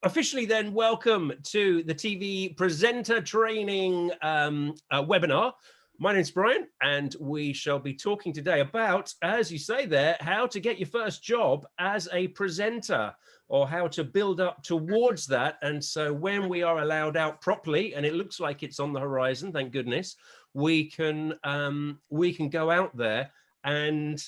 Officially then, welcome to the TV presenter training webinar. My name's Brian, and we shall be talking today about, as you say there, how to get your first job as a presenter, or how to build up towards that. And so when we are allowed out properly, and it looks like it's on the horizon, thank goodness, we can go out there and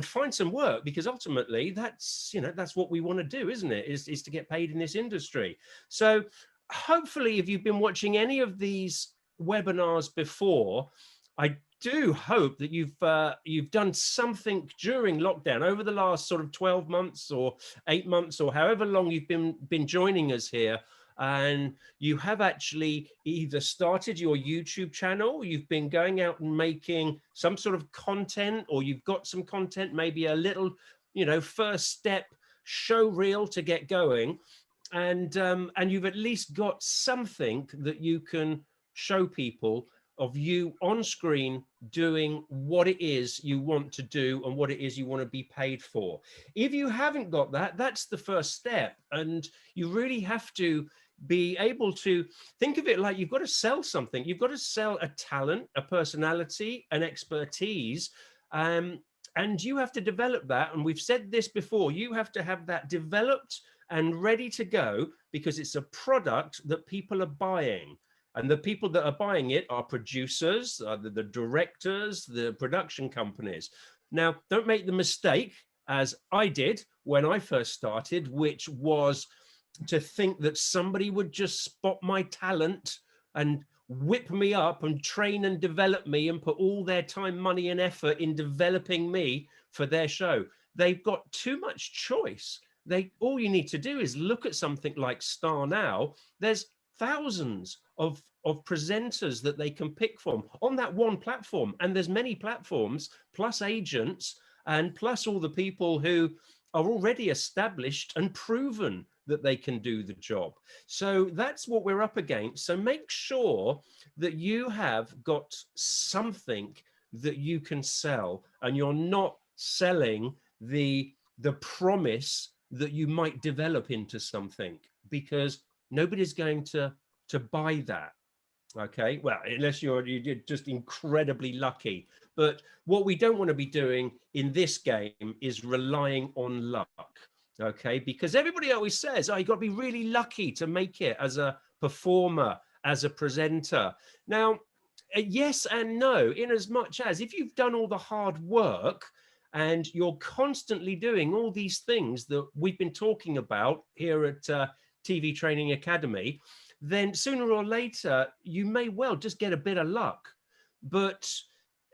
find some work, because ultimately that's what we want to do, isn't it, is to get paid in this industry. So hopefully, if you've been watching any of these webinars before, I do hope that you've done something during lockdown over the last sort of 12 months or 8 months or however long you've been joining us here, and you have actually either started your YouTube channel, you've been going out and making some sort of content, or you've got some content, maybe a little, first step show reel to get going, and you've at least got something that you can show people of you on screen doing what it is you want to do and what it is you want to be paid for. If you haven't got that, that's the first step, and you really have to be able to think of it like you've got to sell something. You've got to sell a talent, a personality, an expertise, and you have to develop that. And we've said this before, you have to have that developed and ready to go, because it's a product that people are buying. And the people that are buying it are producers, the directors, the production companies. Now, don't make the mistake, as I did when I first started, which was to think that somebody would just spot my talent and whip me up and train and develop me and put all their time, money, and effort in developing me for their show. They've got too much choice. All you need to do is look at something like Star Now. There's thousands of presenters that they can pick from on that one platform, and there's many platforms, plus agents, and plus all the people who are already established and proven that they can do the job. So that's what we're up against. So make sure that you have got something that you can sell, and you're not selling the promise that you might develop into something, because nobody's going to buy that. Okay, well, unless you're just incredibly lucky. But what we don't want to be doing in this game is relying on luck. Okay, because everybody always says, oh, you've got to be really lucky to make it as a performer, as a presenter. Now, yes and no, in as much as if you've done all the hard work and you're constantly doing all these things that we've been talking about here at TV Training Academy, then sooner or later you may well just get a bit of luck. But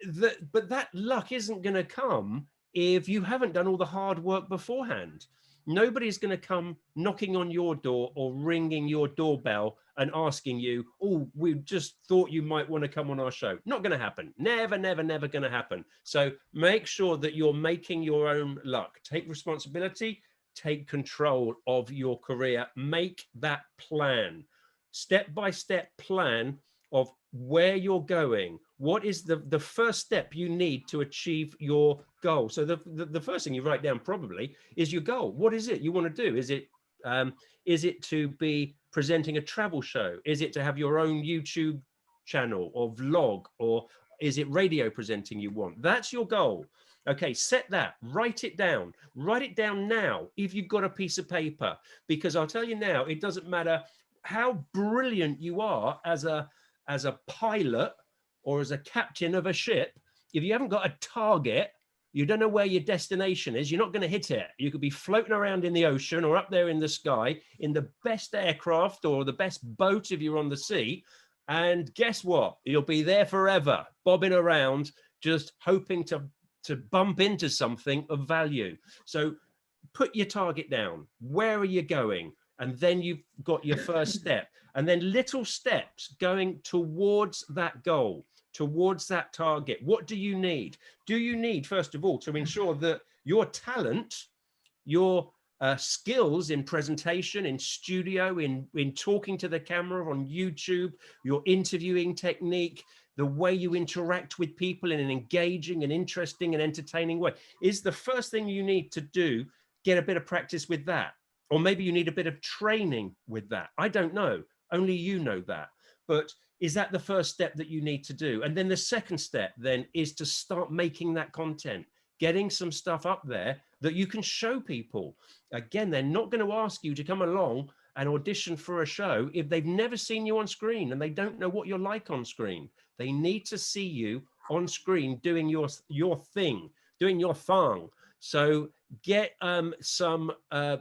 that luck isn't going to come if you haven't done all the hard work beforehand. Nobody's going to come knocking on your door or ringing your doorbell and asking you, oh, we just thought you might want to come on our show. Not going to happen. Never, never, never going to happen. So make sure that you're making your own luck. Take responsibility, take control of your career, make that plan, step-by-step plan of where you're going. What is the first step you need to achieve your goal? So the first thing you write down probably is your goal. What is it you want to do? Is it to be presenting a travel show? Is it to have your own YouTube channel or vlog? Or is it radio presenting you want? That's your goal. Okay, set that, write it down now if you've got a piece of paper, because I'll tell you now, it doesn't matter how brilliant you are as a pilot or as a captain of a ship. If you haven't got a target, you don't know where your destination is, you're not going to hit it. You could be floating around in the ocean or up there in the sky in the best aircraft or the best boat if you're on the sea, and guess what? You'll be there forever, bobbing around, just hoping to bump into something of value. So put your target down. Where are you going? And then you've got your first step, and then little steps going towards that goal, towards that target. What do you need? Do you need, first of all, to ensure that your talent, your skills in presentation, in studio, in talking to the camera on YouTube, your interviewing technique, the way you interact with people in an engaging and interesting and entertaining way, is the first thing you need to do. Get a bit of practice with that. or maybe you need a bit of training with that. I don't know. Only you know that. But is that the first step that you need to do? And then the second step then is to start making that content, getting some stuff up there that you can show people. Again, they're not going to ask you to come along and audition for a show if they've never seen you on screen and they don't know what you're like on screen. They need to see you on screen doing your thing, doing your thing. So get some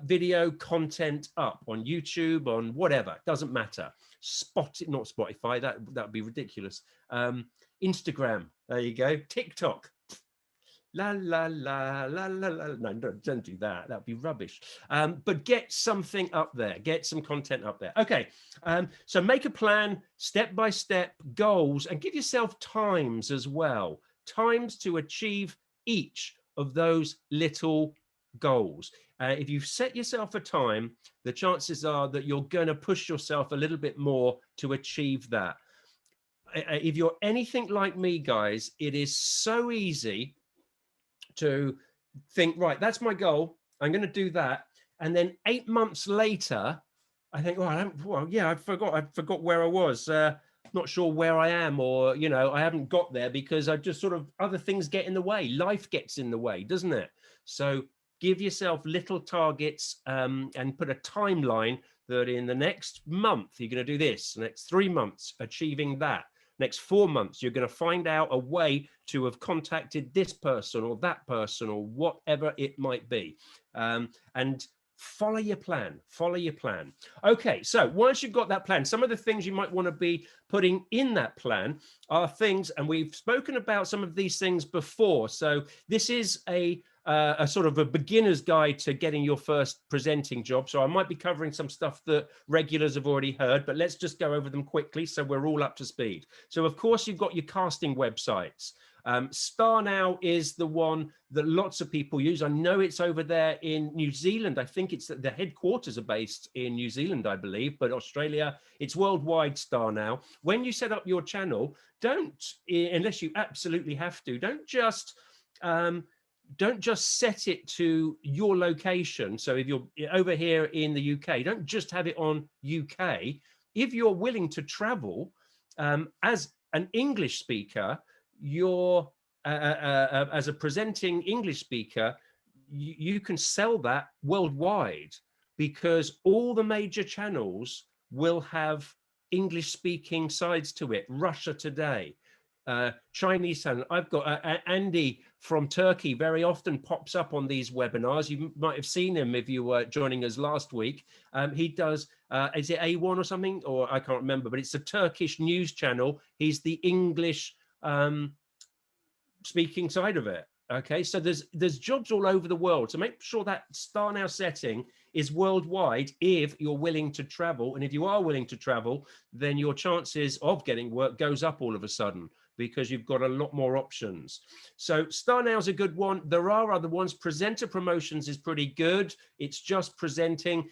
video content up on YouTube, on whatever, doesn't matter. Not Spotify, that would be ridiculous. Instagram, there you go. TikTok. La la la la la la. No, don't do that. That'd be rubbish. But get something up there. Get some content up there. Okay. So make a plan, step by step, goals, and give yourself times as well. Times to achieve each of those little goals. If you set yourself a time, the chances are that you're going to push yourself a little bit more to achieve that. If you're anything like me, guys, it is so easy to think, right, that's my goal. I'm going to do that. And then 8 months later, I think, I forgot where I was. Not sure where I am, or, I haven't got there because I just sort of, other things get in the way. Life gets in the way, doesn't it? So give yourself little targets and put a timeline that in the next month, you're going to do this, the next 3 months, achieving that. Next 4 months, you're going to find out a way to have contacted this person or that person or whatever it might be. And follow your plan. Okay, so once you've got that plan, some of the things you might want to be putting in that plan are things, and we've spoken about some of these things before. So this is a sort of a beginner's guide to getting your first presenting job. So I might be covering some stuff that regulars have already heard, but let's just go over them quickly so we're all up to speed. So of course, you've got your casting websites. Star Now is the one that lots of people use. I know it's over there in New Zealand. I think it's the headquarters are based in New Zealand, I believe, but Australia, it's worldwide. Star Now. When you set up your channel, unless you absolutely have to, don't just set it to your location. So if you're over here in the UK, don't just have it on UK. If you're willing to travel as an English speaker, as a presenting English speaker, you can sell that worldwide because all the major channels will have English speaking sides to it. Russia Today, Chinese channel. I've got Andy from Turkey very often pops up on these webinars. You might have seen him if you were joining us last week. He does, is it A1 or something? Or I can't remember, but it's a Turkish news channel. He's the English speaking side of it. Okay, so there's jobs all over the world. So make sure that Star Now setting is worldwide if you're willing to travel. And if you are willing to travel, then your chances of getting work goes up all of a sudden because you've got a lot more options. So Star Now is a good one. There are other ones. Presenter Promotions is pretty good. It's just presenting.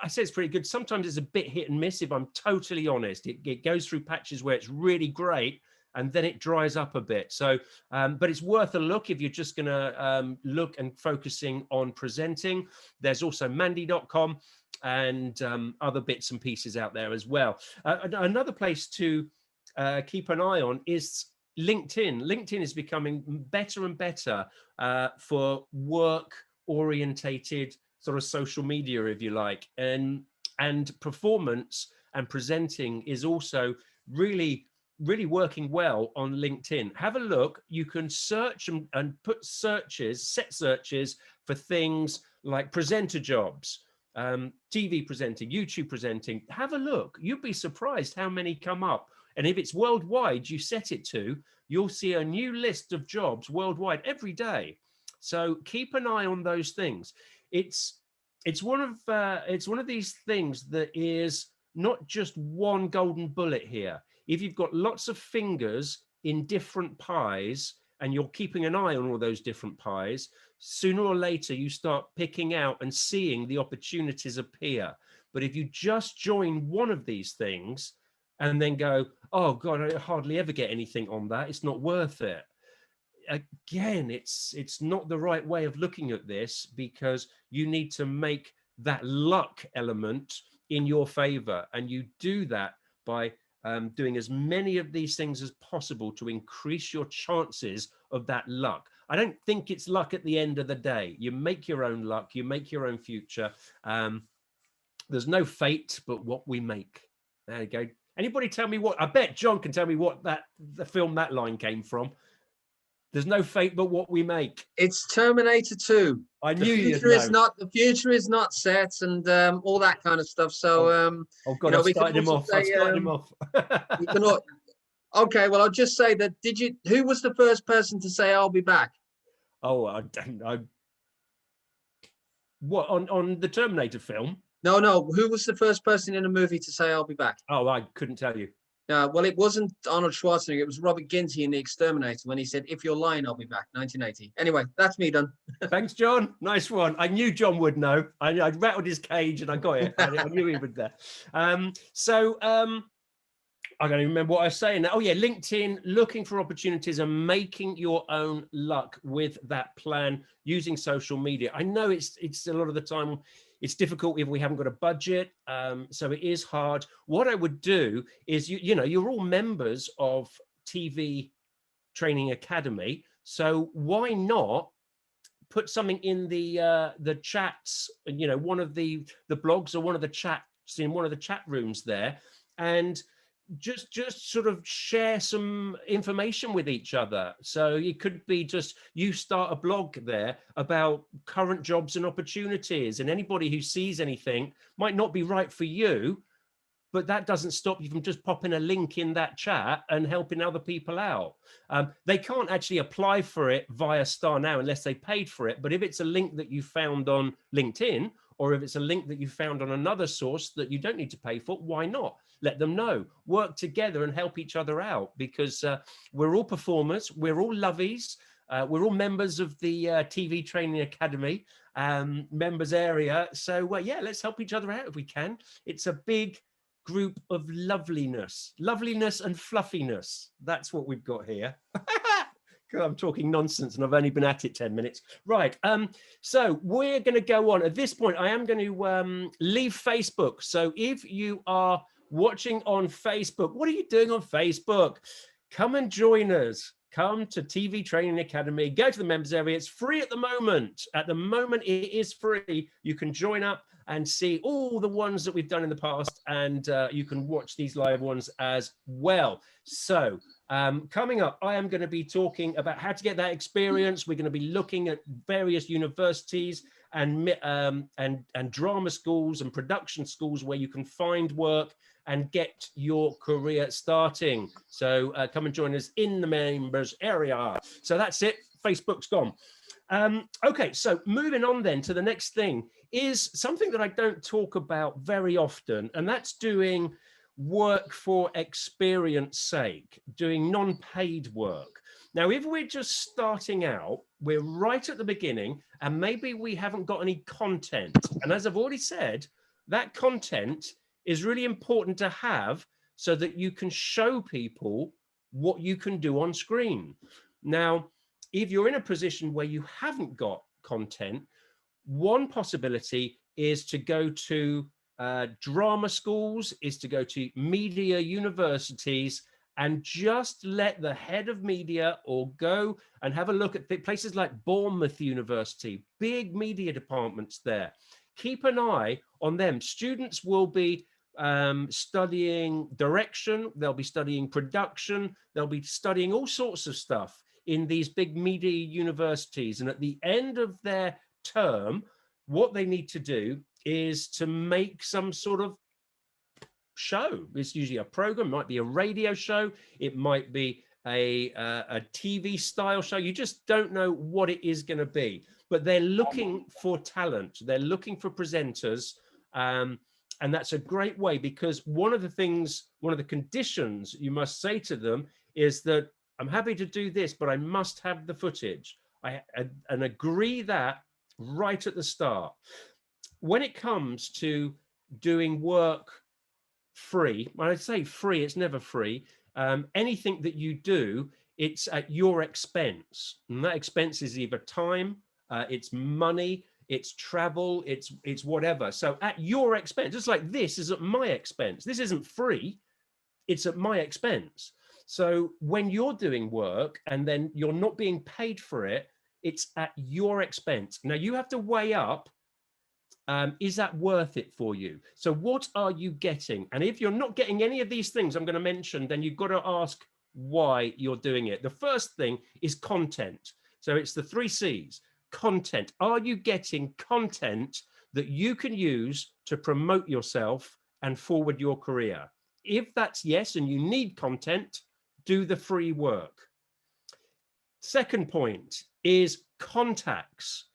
I say it's pretty good. Sometimes it's a bit hit and miss, if I'm totally honest. It goes through patches where it's really great, and then it dries up a bit. So, but it's worth a look if you're just going to look and focusing on presenting. There's also Mandy.com and other bits and pieces out there as well. Another place to keep an eye on is LinkedIn. LinkedIn is becoming better and better for work-orientated sort of social media, if you like, and performance and presenting is also really working well on LinkedIn. Have a look. You can search and put set searches for things like presenter jobs, TV presenting, YouTube presenting. Have a look. You'd be surprised how many come up. And if it's worldwide, you set it to, you'll see a new list of jobs worldwide every day. So keep an eye on those things. It's one of these things that is not just one golden bullet here. If you've got lots of fingers in different pies and you're keeping an eye on all those different pies, sooner or later you start picking out and seeing the opportunities appear. But if you just join one of these things and then go, oh God, I hardly ever get anything on that, it's not worth it. Again, it's not the right way of looking at this, because you need to make that luck element in your favor. And you do that by doing as many of these things as possible to increase your chances of that luck. I don't think it's luck at the end of the day. You make your own luck, you make your own future. There's no fate but what we make. There you go. Anybody tell me what? I bet John can tell me what the film that line came from. There's no fate but what we make. It's Terminator 2. I knew the future is not set, and all that kind of stuff. So oh God, I've started him off. I've started him off. You can okay, well, I'll just say that who was the first person to say I'll be back? Oh, I don't know. What, on the Terminator film? No, who was the first person in a movie to say I'll be back? Oh, I couldn't tell you. Well, it wasn't Arnold Schwarzenegger. It was Robert Ginty in The Exterminator when he said, "If you're lying, I'll be back." 1980. Anyway, that's me done. Thanks, John. Nice one. I knew John would know. I rattled his cage and I got it. I knew he would there. I don't even remember what I was saying. Oh yeah, LinkedIn, looking for opportunities and making your own luck with that plan using social media. I know it's a lot of the time it's difficult if we haven't got a budget, so it is hard. What I would do is, you know, you're all members of TV Training Academy, so why not put something in the chats, you know, one of the blogs or one of the chats in one of the chat rooms there, and just sort of share some information with each other. So it could be just you start a blog there about current jobs and opportunities, and anybody who sees anything might not be right for you, but that doesn't stop you from just popping a link in that chat and helping other people out. They can't actually apply for it via Star Now unless they paid for it. But if it's a link that you found on LinkedIn, or if it's a link that you found on another source that you don't need to pay for, why not? Let them know. Work together and help each other out, because we're all performers, we're all lovies, we're all members of the TV Training Academy members area. So yeah, let's help each other out if we can. It's a big group of loveliness and fluffiness. That's what we've got here. I'm talking nonsense and I've only been at it 10 minutes. Right. So we're going to go on. At this point, I am going to leave Facebook. So if you are watching on Facebook, what are you doing on Facebook? Come and join us. Come to TV Training Academy. Go to the members area. It's free at the moment. At the moment, it is free. You can join up and see all the ones that we've done in the past, and you can watch these live ones as well. So coming up, I am going to be talking about how to get that experience. We're going to be looking at various universities and drama schools and production schools where you can find work and get your career starting. So come and join us in the members area. So that's it. Facebook's gone. Okay, so moving on then to the next thing is something that I don't talk about very often, and that's doing work for experience sake, doing non-paid work. Now, if we're just starting out, we're right at the beginning, and maybe we haven't got any content. And as I've already said, that content is really important to have so that you can show people what you can do on screen. Now, if you're in a position where you haven't got content, one possibility is to go to drama schools, is to go to media universities and just let the head of media or go and have a look at places like Bournemouth University, big media departments there. Keep an eye on them. Students will be studying direction, they'll be studying production, they'll be studying all sorts of stuff in these big media universities. And at the end of their term, what they need to do is to make some sort of show. It's usually a program, it might be a radio show, it might be a TV style show. You just don't know what it is going to be, but they're looking for talent. They're looking for presenters. And that's a great way, because one of the conditions you must say to them is that I'm happy to do this, but I must have the footage. And agree that right at the start. When it comes to doing work free, when I say free, it's never free. Anything that you do, it's at your expense. And that expense is either time, it's money, it's travel, it's whatever. So at your expense, just like this is at my expense. This isn't free, it's at my expense. So when you're doing work and then you're not being paid for it, it's at your expense. Now you have to weigh up, is that worth it for you? So what are you getting? And if you're not getting any of these things I'm going to mention, then you've got to ask why you're doing it. The first thing is content. So it's the 3 C's. Content. Are you getting content that you can use to promote yourself and forward your career? If that's yes, and you need content, do the free work. Second point is contacts.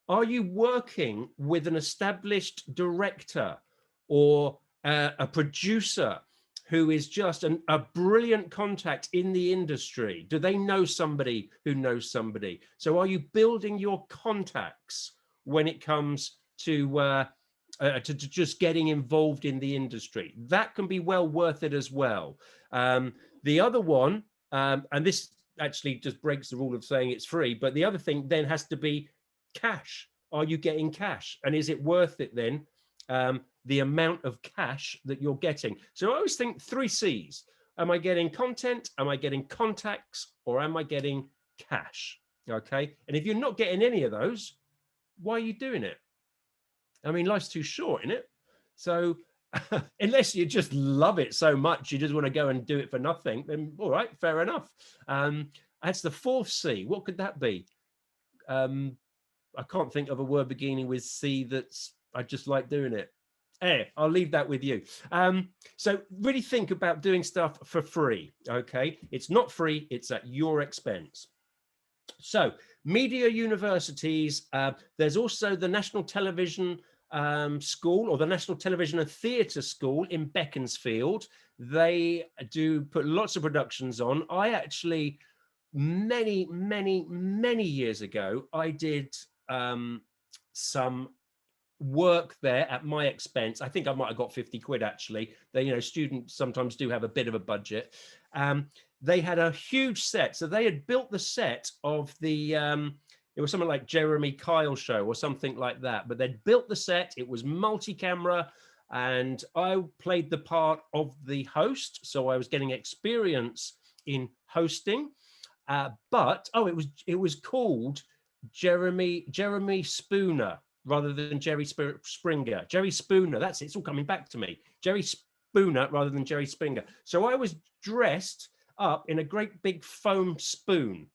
Are you working with an established director or a producer who is just a brilliant contact in the industry? Do they know somebody who knows somebody? So are you building your contacts when it comes to just getting involved in the industry? That can be well worth it as well. The other one, and this actually just breaks the rule of saying it's free, but the other thing then has to be cash. Are you getting cash? And is it worth it then? The amount of cash that you're getting. So I always think 3 C's. Am I getting content? Am I getting contacts? Or am I getting cash? Okay. And if you're not getting any of those, why are you doing it? I mean, life's too short, isn't it? So unless you just love it so much, you just want to go and do it for nothing, then all right, fair enough. That's the 4th C. What could that be? I can't think of a word beginning with C that's, I just like doing it. I'll leave that with you. So really think about doing stuff for free, okay? It's not free, it's at your expense. So media universities, there's also the National Television School, or the National Television and Theatre School in Beaconsfield. They do put lots of productions on. I actually, many years ago, I did some work there at my expense. I think I might have got 50 quid actually. They, students sometimes do have a bit of a budget. They had a huge set. So they had built the set of the, it was something like Jeremy Kyle show or something like that, but they'd built the set. It was multi-camera and I played the part of the host. So I was getting experience in hosting, but it was called Jeremy Spooner rather than Jerry Springer. Jerry Spooner, that's it, it's all coming back to me. Jerry Spooner rather than Jerry Springer. So I was dressed up in a great big foam spoon,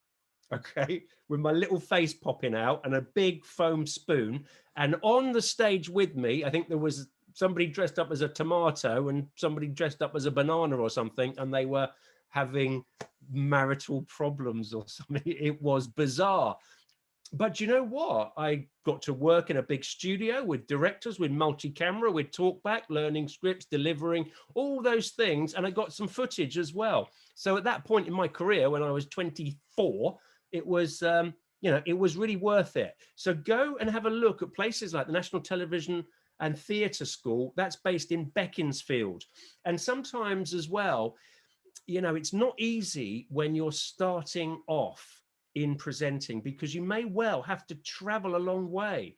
okay, with my little face popping out and a big foam spoon. And on the stage with me, I think there was somebody dressed up as a tomato and somebody dressed up as a banana or something, and they were having marital problems or something. It was bizarre. But you know what? I got to work in a big studio with directors, with multi-camera, with talkback, learning scripts, delivering, all those things. And I got some footage as well. So at that point in my career, when I was 24, it was, it was really worth it. So go and have a look at places like the National Television and Theatre School. That's based in Beaconsfield. And sometimes as well, it's not easy when you're starting off in presenting, because you may well have to travel a long way,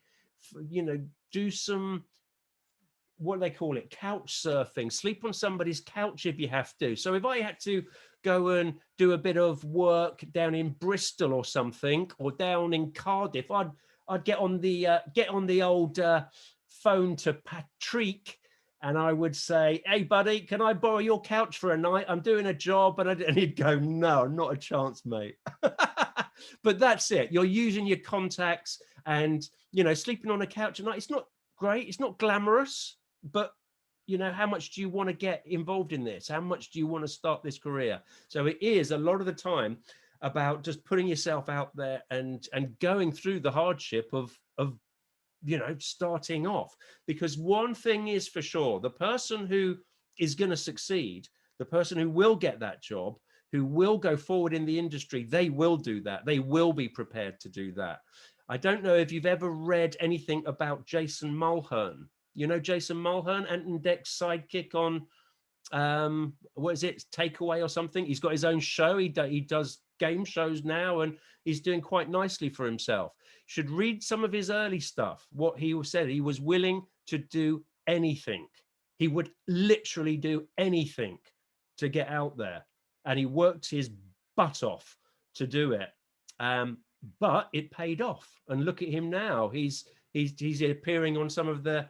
do some, what do they call it, couch surfing, sleep on somebody's couch if you have to. So if I had to go and do a bit of work down in Bristol or something, or down in Cardiff, I'd get on the old phone to Patrick, and I would say, hey, buddy, can I borrow your couch for a night? I'm doing a job. And he'd go, no, not a chance, mate. But that's it. You're using your contacts and, sleeping on a couch at night. It's not great. It's not glamorous. But, how much do you want to get involved in this? How much do you want to start this career? So it is a lot of the time about just putting yourself out there and going through the hardship of starting off. Because one thing is for sure, the person who is going to succeed, the person who will get that job, who will go forward in the industry, they will do that. They will be prepared to do that. I don't know if you've ever read anything about Jason Mulhern. Jason Mulhern, Ant and Dec's sidekick on, what is it, Takeaway or something? He's got his own show. He does game shows now, and he's doing quite nicely for himself. Should read some of his early stuff. What he said, he was willing to do anything. He would literally do anything to get out there, and he worked his butt off to do it. But it paid off, and look at him now. He's appearing on some of the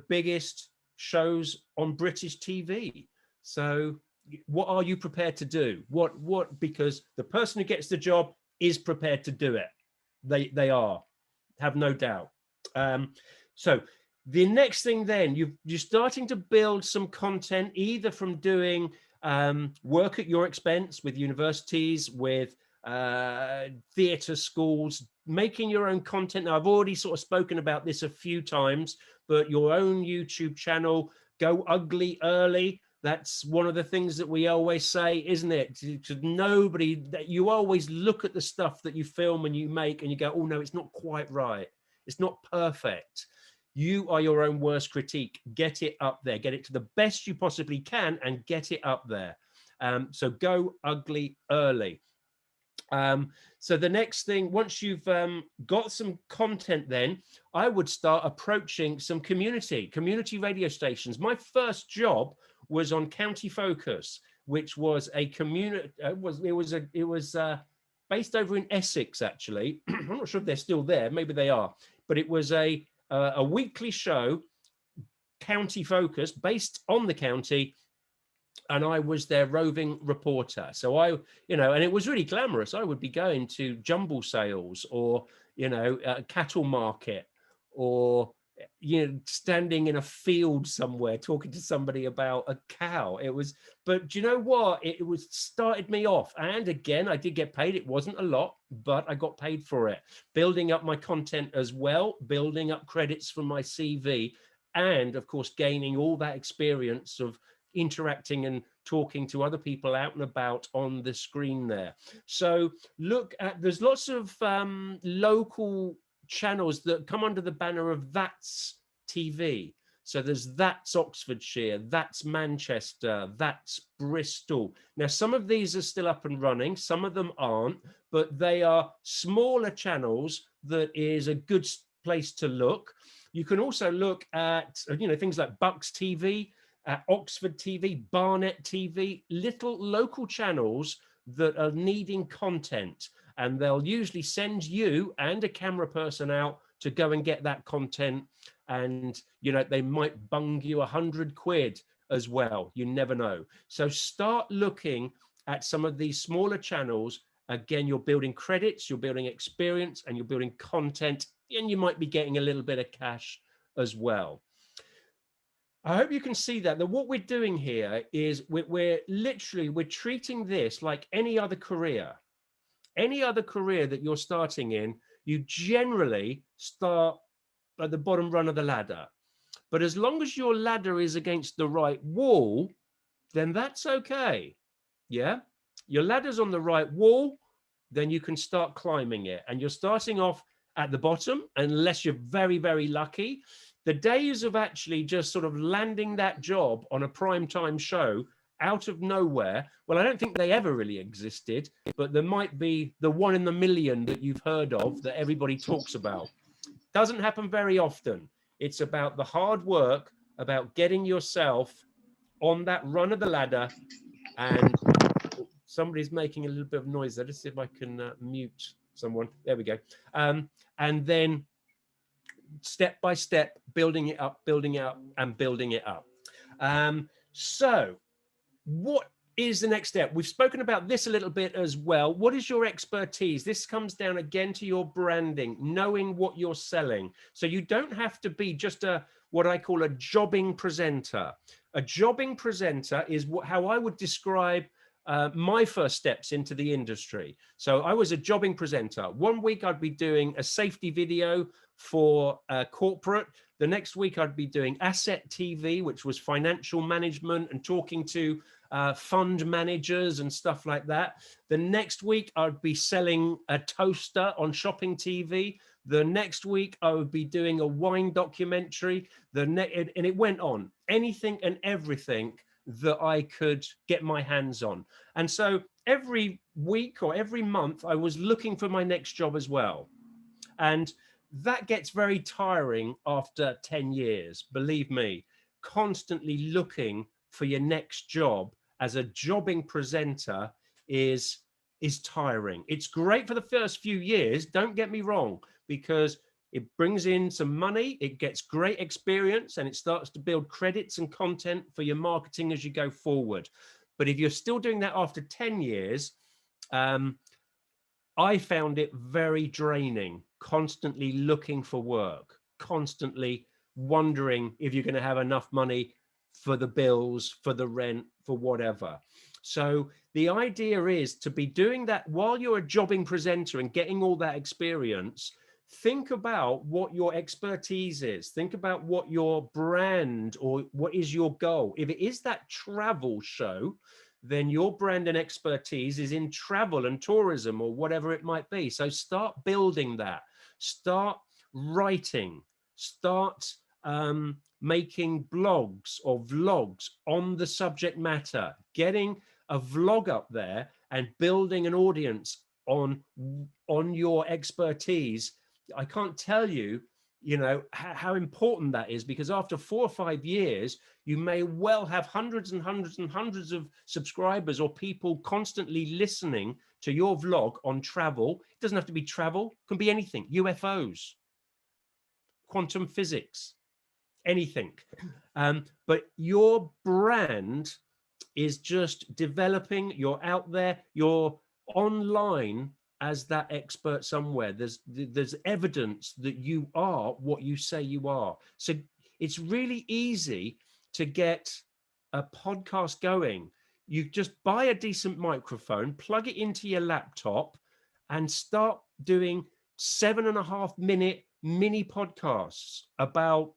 biggest shows on British TV. So what are you prepared to do? What because the person who gets the job is prepared to do it. They are, have no doubt. So the next thing then, you're starting to build some content, either from doing work at your expense with universities, with theatre schools, making your own content. Now, I've already sort of spoken about this a few times, but your own YouTube channel, go ugly early. That's one of the things that we always say, isn't it? To nobody, that you always look at the stuff that you film and you make and you go, oh no, it's not quite right. It's not perfect. You are your own worst critique. Get it up there. Get it to the best you possibly can and get it up there. So go ugly early. So the next thing, once you've got some content, then I would start approaching some community radio stations. My first job was on County Focus, which was a community. It was based over in Essex, actually. I'm not sure if they're still there. Maybe they are. But it was a weekly show, County Focus, based on the county. And I was their roving reporter. So and it was really glamorous. I would be going to jumble sales, or, a cattle market, or, standing in a field somewhere talking to somebody about a cow. But do you know what? It started me off. And again, I did get paid. It wasn't a lot, but I got paid for it. Building up my content as well, building up credits from my CV, and of course, gaining all that experience of interacting and talking to other people out and about on the screen there. So there's lots of local channels that come under the banner of That's TV. So there's That's Oxfordshire, That's Manchester, That's Bristol. Now, some of these are still up and running, some of them aren't, but they are smaller channels that is a good place to look. You can also look at, things like Bucks TV, Oxford TV, Barnet TV, little local channels that are needing content, and they'll usually send you and a camera person out to go and get that content. And they might bung you £100 as well. You never know. So start looking at some of these smaller channels. Again, you're building credits, you're building experience, and you're building content, and you might be getting a little bit of cash as well. I hope you can see that what we're doing here is we're treating this like any other career. Any other career that you're starting in, you generally start at the bottom rung of the ladder. But as long as your ladder is against the right wall, then that's okay. Yeah? Your ladder's on the right wall, then you can start climbing it. And you're starting off at the bottom, unless you're very, very lucky. The days of actually just sort of landing that job on a primetime show out of nowhere, well, I don't think they ever really existed, but there might be the one in the million that you've heard of that everybody talks about. Doesn't happen very often. It's about the hard work, about getting yourself on that run of the ladder. And somebody's making a little bit of noise there. Let's see if I can mute someone. There we go. And then step by step, building it up, and building it up. So what is the next step? We've spoken about this a little bit as well. What is your expertise? This comes down again to your branding, knowing what you're selling. So you don't have to be just what I call a jobbing presenter. A jobbing presenter is how I would describe my first steps into the industry. So I was a jobbing presenter. One week I'd be doing a safety video for corporate. The next week I'd be doing asset TV, which was financial management and talking to fund managers and stuff like that. The next week I'd be selling a toaster on shopping TV. The next week I would be doing a wine documentary. And it went on, anything and everything that I could get my hands on. And so every week or every month, I was looking for my next job as well. And that gets very tiring after 10 years, believe me. Constantly looking for your next job as a jobbing presenter is tiring. It's great for the first few years, don't get me wrong, because it brings in some money, it gets great experience, and it starts to build credits and content for your marketing as you go forward. But if you're still doing that after 10 years, I found it very draining, constantly looking for work, constantly wondering if you're going to have enough money for the bills, for the rent, for whatever. So the idea is to be doing that while you're a jobbing presenter and getting all that experience. Think about what your expertise is. Think about what your brand or what is your goal. If it is that travel show, then your brand and expertise is in travel and tourism or whatever it might be. So start building that, start writing, start making blogs or vlogs on the subject matter, getting a vlog up there and building an audience on your expertise. I can't tell you, how important that is, because after 4 or 5 years, you may well have hundreds and hundreds and hundreds of subscribers or people constantly listening to your vlog on travel. It doesn't have to be travel, it can be anything, UFOs, quantum physics, anything. But your brand is just developing. You're out there, you're online as that expert somewhere. There's evidence that you are what you say you are. So it's really easy to get a podcast going. You just buy a decent microphone, plug it into your laptop, and start doing 7.5-minute mini podcasts about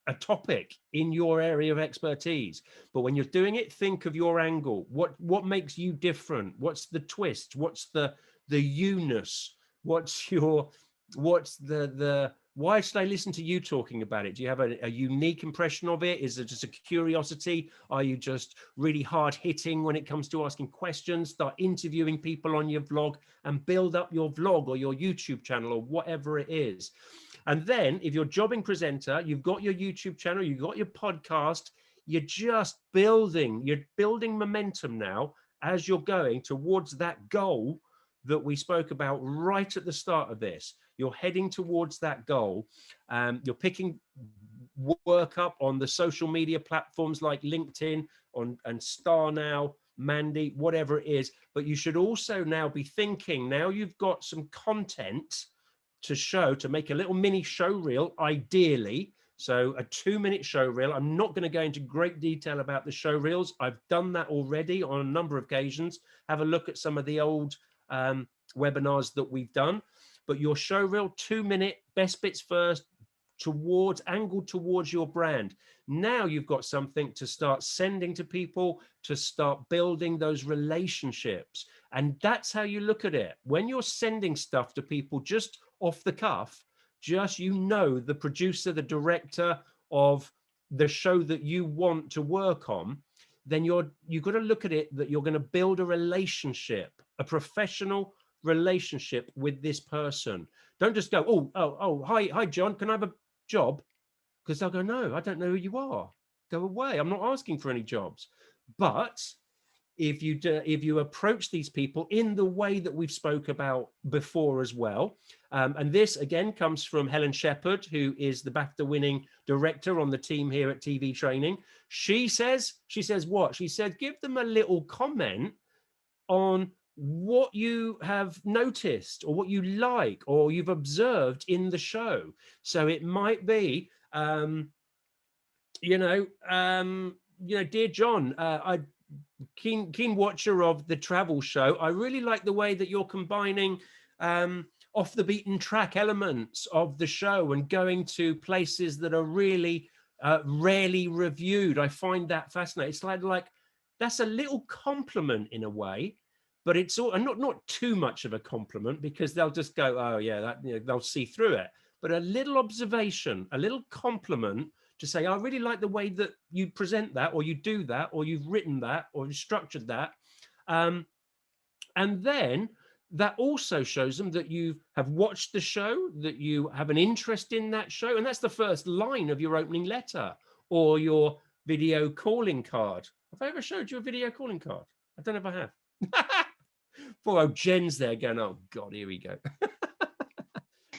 a topic in your area of expertise. But when you're doing it, think of your angle. What makes you different? What's the twist? What's the you-ness? What's the why should I listen to you talking about it? Do you have a unique impression of it? Is it just a curiosity? Are you just really hard hitting when it comes to asking questions? Start interviewing people on your vlog and build up your vlog or your YouTube channel or whatever it is. And then if you're jobbing presenter, you've got your YouTube channel, you've got your podcast, you're just building momentum now as you're going towards that goal that we spoke about right at the start of this. You're heading towards that goal. You're picking work up on the social media platforms like LinkedIn and Star Now, Mandy, whatever it is. But you should also now be thinking, now you've got some content to show, to make a little mini show reel, ideally. So a 2-minute show reel. I'm not going to go into great detail about the show reels. I've done that already on a number of occasions. Have a look at some of the old webinars that we've done. But your show reel, 2-minute, best bits first, angled towards your brand. Now you've got something to start sending to people, to start building those relationships. And that's how you look at it. When you're sending stuff to people just off the cuff, the producer, the director of the show that you want to work on, then you've got to look at it that you're going to build a relationship, a professional relationship with this person. Don't just go, hi John, can I have a job? Because they'll go, no, I don't know who you are. Go away. I'm not asking for any jobs. But if you approach these people in the way that we've spoke about before as well, and this again comes from Helen Shepherd, who is the BAFTA-winning director on the team here at TV Training. She says what? She said, give them a little comment on what you have noticed or what you like or you've observed in the show. So it might be, dear John, I keen watcher of the travel show. I really like the way that you're combining off the beaten track elements of the show and going to places that are really rarely reviewed. I find that fascinating. It's like that's a little compliment in a way, but it's all, and not too much of a compliment, because they'll just go, oh yeah, that, they'll see through it. But a little observation, a little compliment to say, I really like the way that you present that, or you do that, or you've written that, or you've structured that. And then that also shows them that you have watched the show, that you have an interest in that show. And that's the first line of your opening letter or your video calling card. Have I ever showed you a video calling card? I don't know if I have. Poor old Jen's there going, oh God, here we go.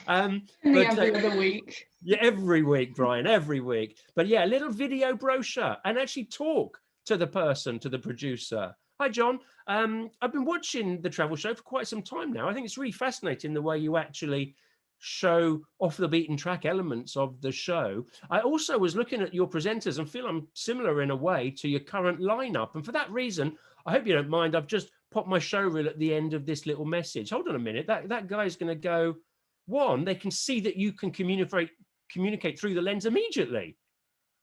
Every other week. Yeah, every week, Brian, every week. But yeah, a little video brochure and actually talk to the person, to the producer. Hi, John. I've been watching the travel show for quite some time now. I think it's really fascinating the way you actually show off the beaten track elements of the show. I also was looking at your presenters and feel I'm similar in a way to your current lineup. And for that reason, I hope you don't mind, I've just popped my show reel at the end of this little message. Hold on a minute. That guy's going to go, one, they can see that you can communicate through the lens immediately.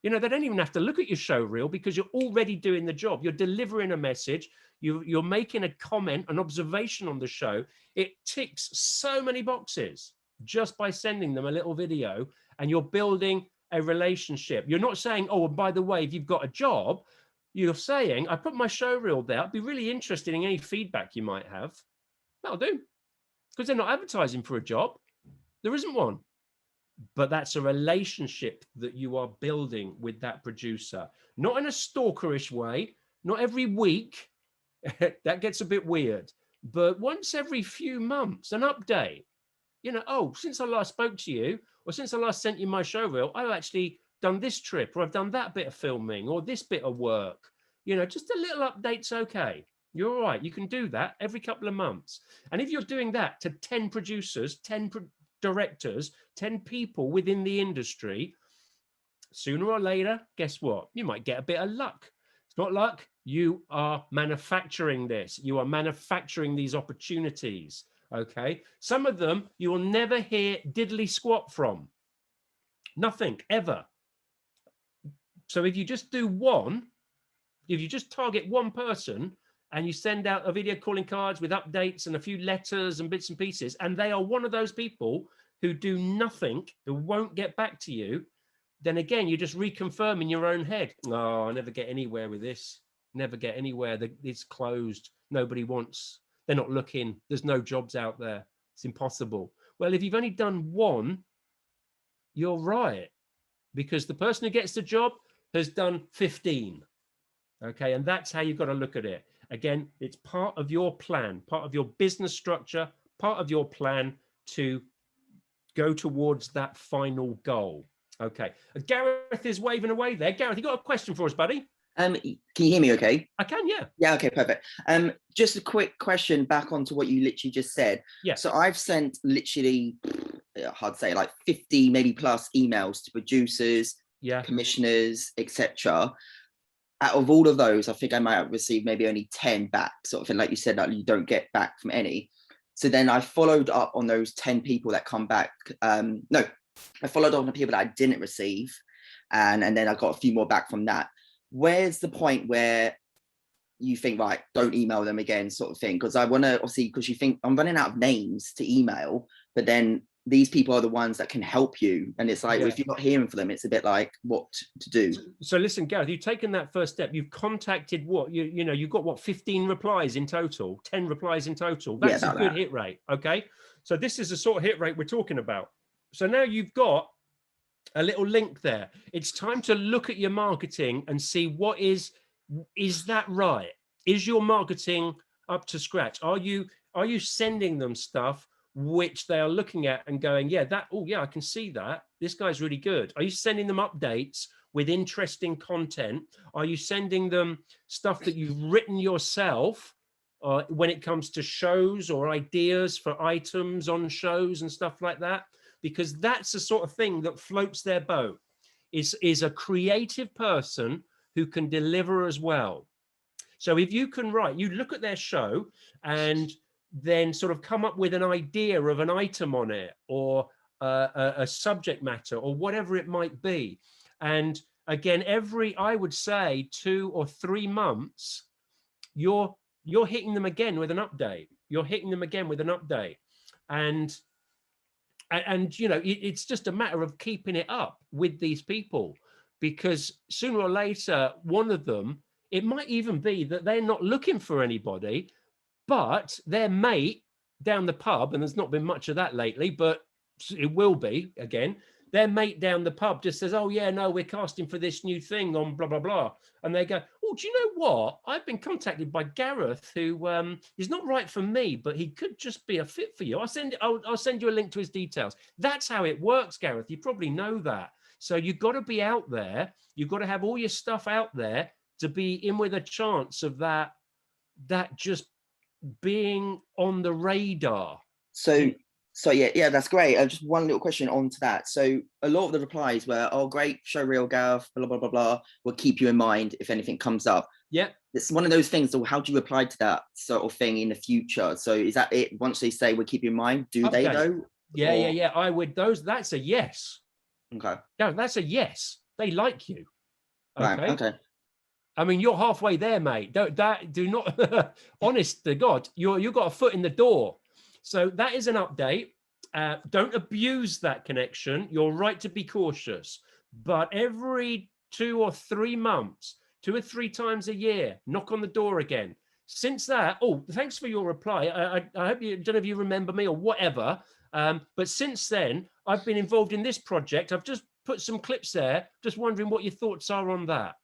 You know, they don't even have to look at your show reel because you're already doing the job. You're delivering a message. You're making a comment, an observation on the show. It ticks so many boxes just by sending them a little video, and you're building a relationship. You're not saying, oh, and by the way, if you've got a job, you're saying, I put my show reel there. I'd be really interested in any feedback you might have. That'll do. Because they're not advertising for a job. There isn't one. But that's a relationship that you are building with that producer, not in a stalkerish way, not every week. That gets a bit weird, but once every few months, an update. You know, oh, since I last spoke to you, or since I last sent you my show reel, I've actually done this trip, or I've done that bit of filming, or this bit of work. You know, just a little update's okay. You're all right. You can do that every couple of months. And if you're doing that to 10 producers, 10 directors, 10 people within the industry, sooner or later, guess what? You might get a bit of luck. It's not luck. You are manufacturing this. You are manufacturing these opportunities. Okay. Some of them you will never hear diddly squat from. Nothing ever. So if you just do one, if you just target one person and you send out a video calling cards with updates and a few letters and bits and pieces, and they are one of those people who do nothing, who won't get back to you, then again, you're just reconfirming in your own head. Oh, I never get anywhere with this. Never get anywhere. It's closed. Nobody wants. They're not looking. There's no jobs out there. It's impossible. Well, if you've only done one, you're right. Because the person who gets the job has done 15. Okay, and that's how you've got to look at it. Again, it's part of your plan, part of your business structure, part of your plan to go towards that final goal. Okay, Gareth is waving away there. Gareth, you got a question for us, buddy? Can you hear me okay? I can, yeah. Yeah, okay, perfect. Just a quick question back onto what you literally just said. Yeah. So I've sent literally, hard to say, like 50 maybe plus emails to producers, yeah, commissioners, etc. Out of all of those, I think I might have received maybe only 10 back, sort of thing. Like you said, like you don't get back from any. So then I followed up on those 10 people that come back. No, I followed up on the people that I didn't receive. And then I got a few more back from that. Where's the point where you think, right, don't email them again, sort of thing? Because I want to, obviously, because you think I'm running out of names to email, but then these people are the ones that can help you. And it's like, well, if you're not hearing from them, it's a bit like what to do. So listen, Gareth, you've taken that first step. You've contacted what, you know, you've got what, 15 replies in total, 10 replies in total. That's a good hit rate. Okay. So this is the sort of hit rate we're talking about. So now you've got a little link there. It's time to look at your marketing and see what is that right? Is your marketing up to scratch? Are you sending them stuff which they are looking at and going, yeah, I can see that. This guy's really good. Are you sending them updates with interesting content? Are you sending them stuff that you've written yourself when it comes to shows or ideas for items on shows and stuff like that? Because that's the sort of thing that floats their boat, is a creative person who can deliver as well. So if you can write, you look at their show and then sort of come up with an idea of an item on it or a subject matter or whatever it might be. And again, I would say 2 or 3 months, you're hitting them again with an update. You're hitting them again with an update. And you know, it's just a matter of keeping it up with these people, because sooner or later, one of them It might even be that they're not looking for anybody, but their mate down the pub, and there's not been much of that lately, but it will be again. Their mate down the pub just says, "Oh yeah, no, we're casting for this new thing on blah blah blah," and they go, "Oh, do you know what? I've been contacted by Gareth, who is not right for me, but he could just be a fit for you. I'll send you a link to his details." That's how it works, Gareth. You probably know that. So you've got to be out there. You've got to have all your stuff out there to be in with a chance of that just being on the radar. So yeah, that's great. Just one little question on to that. So a lot of the replies were, "Oh, great, show real, Gareth, blah, blah, blah, blah. We'll keep you in mind if anything comes up." Yeah. It's one of those things. So how do you reply to that sort of thing in the future? So is that it? Once they say, "We'll keep you in mind," do they though? Yeah. I would, that's a yes. Okay. No, that's a yes. They like you. Okay. Right, okay. I mean, you're halfway there, mate. Do not, honest to God, you've got a foot in the door. So that is an update. Don't abuse that connection. You're right to be cautious. But every 2 or 3 months, 2 or 3 times a year, knock on the door again. Since that, oh, thanks for your reply. I hope you, don't know if you remember me or whatever. But since then, I've been involved in this project. I've just put some clips there. Just wondering what your thoughts are on that.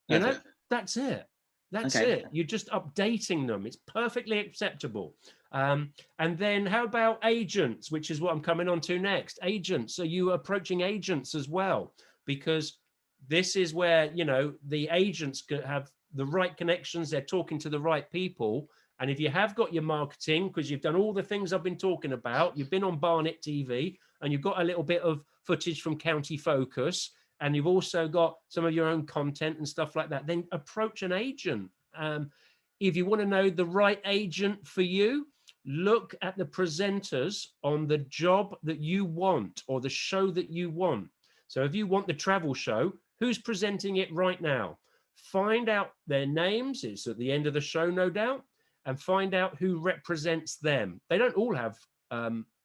You know, that's it. That's it. You're just updating them. It's perfectly acceptable. And then how about agents, which is what I'm coming on to next. Agents. So you approaching agents as well, because this is where, you know, the agents have the right connections. They're talking to the right people. And if you have got your marketing, because you've done all the things I've been talking about, you've been on Barnet TV and you've got a little bit of footage from County Focus, and you've also got some of your own content and stuff like that, then approach an agent. If you want to know the right agent for you, look at the presenters on the job that you want or the show that you want. So if you want the travel show, who's presenting it right now? Find out their names. It's at the end of the show, no doubt, and find out who represents them. They don't all have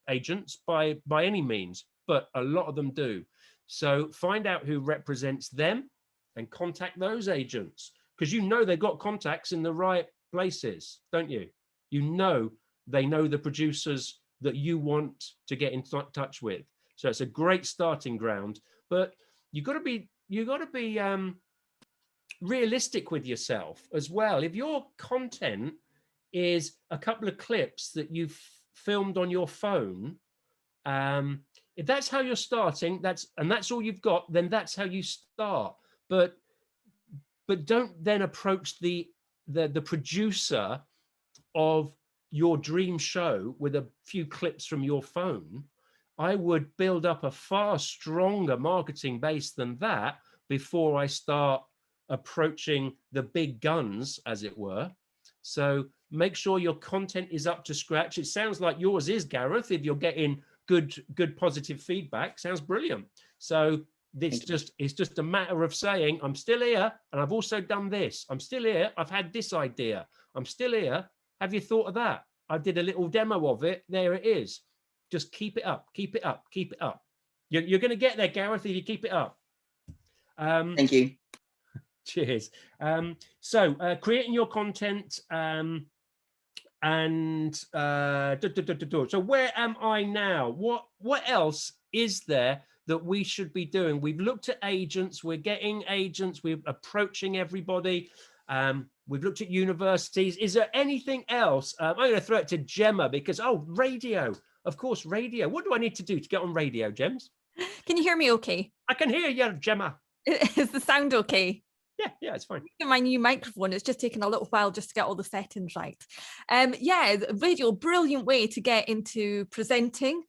agents by any means, but a lot of them do. So find out who represents them and contact those agents, because you know they've got contacts in the right places, don't you? You know they know the producers that you want to get in touch with. So it's a great starting ground, but you got to be realistic with yourself as well. If your content is a couple of clips that you've filmed on your phone, if that's how you're starting, that's all you've got, then that's how you start. But don't then approach the producer of your dream show with a few clips from your phone. I would build up a far stronger marketing base than that before I start approaching the big guns, as it were. So make sure your content is up to scratch. It sounds like yours is, Gareth, if you're getting good positive feedback. Sounds brilliant. So it's just a matter of saying, I'm still here and I've also done this. I'm still here. I've had this idea. I'm still here. Have you thought of that? I did a little demo of it. There it is. Just keep it up, keep it up, keep it up. You're going to get there, Gareth, if you keep it up. Thank you. Cheers. So creating your content so where am I now? What else is there that we should be doing? We've looked at agents, we're getting agents, we're approaching everybody. We've looked at universities. Is there anything else? I'm going to throw it to Gemma because, radio. Of course, radio. What do I need to do to get on radio, Gems? Can you hear me okay? I can hear you, Gemma. Is the sound okay? Yeah, it's fine. My new microphone, it's just taken a little while just to get all the settings right. Radio, brilliant way to get into presenting.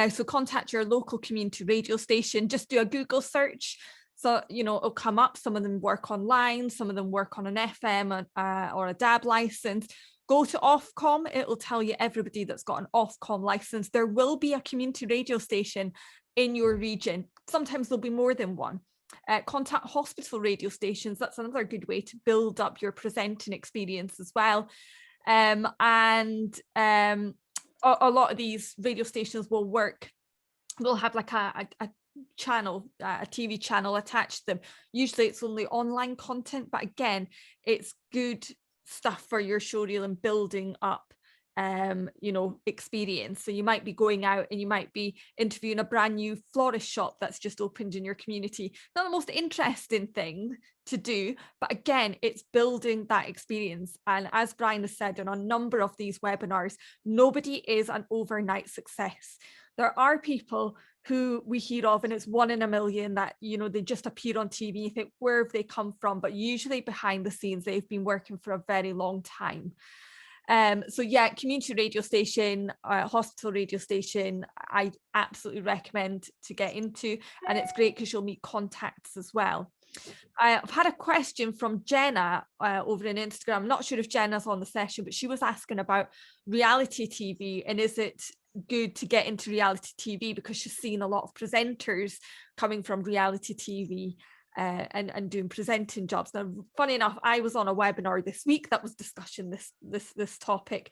So contact your local community radio station, just do a Google search. So, it'll come up. Some of them work online, some of them work on an FM or a DAB license. Go to Ofcom, it'll tell you everybody that's got an Ofcom license. There will be a community radio station in your region. Sometimes there'll be more than one. Contact hospital radio stations. That's another good way to build up your presenting experience as well. A lot of these radio stations will have like channel, a TV channel attached to them. Usually it's only online content, but again, it's good stuff for your showreel and building up experience. So you might be going out and you might be interviewing a brand new florist shop that's just opened in your community. Not the most interesting thing to do, but again, it's building that experience. And as Brian has said on a number of these webinars, nobody is an overnight success. There are people who we hear of, and it's 1 in a million, that they just appear on TV. You think, where have they come from? But usually behind the scenes, they've been working for a very long time. So yeah, community radio station, hospital radio station, I absolutely recommend to get into, and it's great because you'll meet contacts as well. I've had a question from Jenna over on Instagram. I'm not sure if Jenna's on the session, but she was asking about reality TV and is it good to get into reality TV, because she's seen a lot of presenters coming from reality TV and doing presenting jobs. Now, funny enough, I was on a webinar this week that was discussing this topic,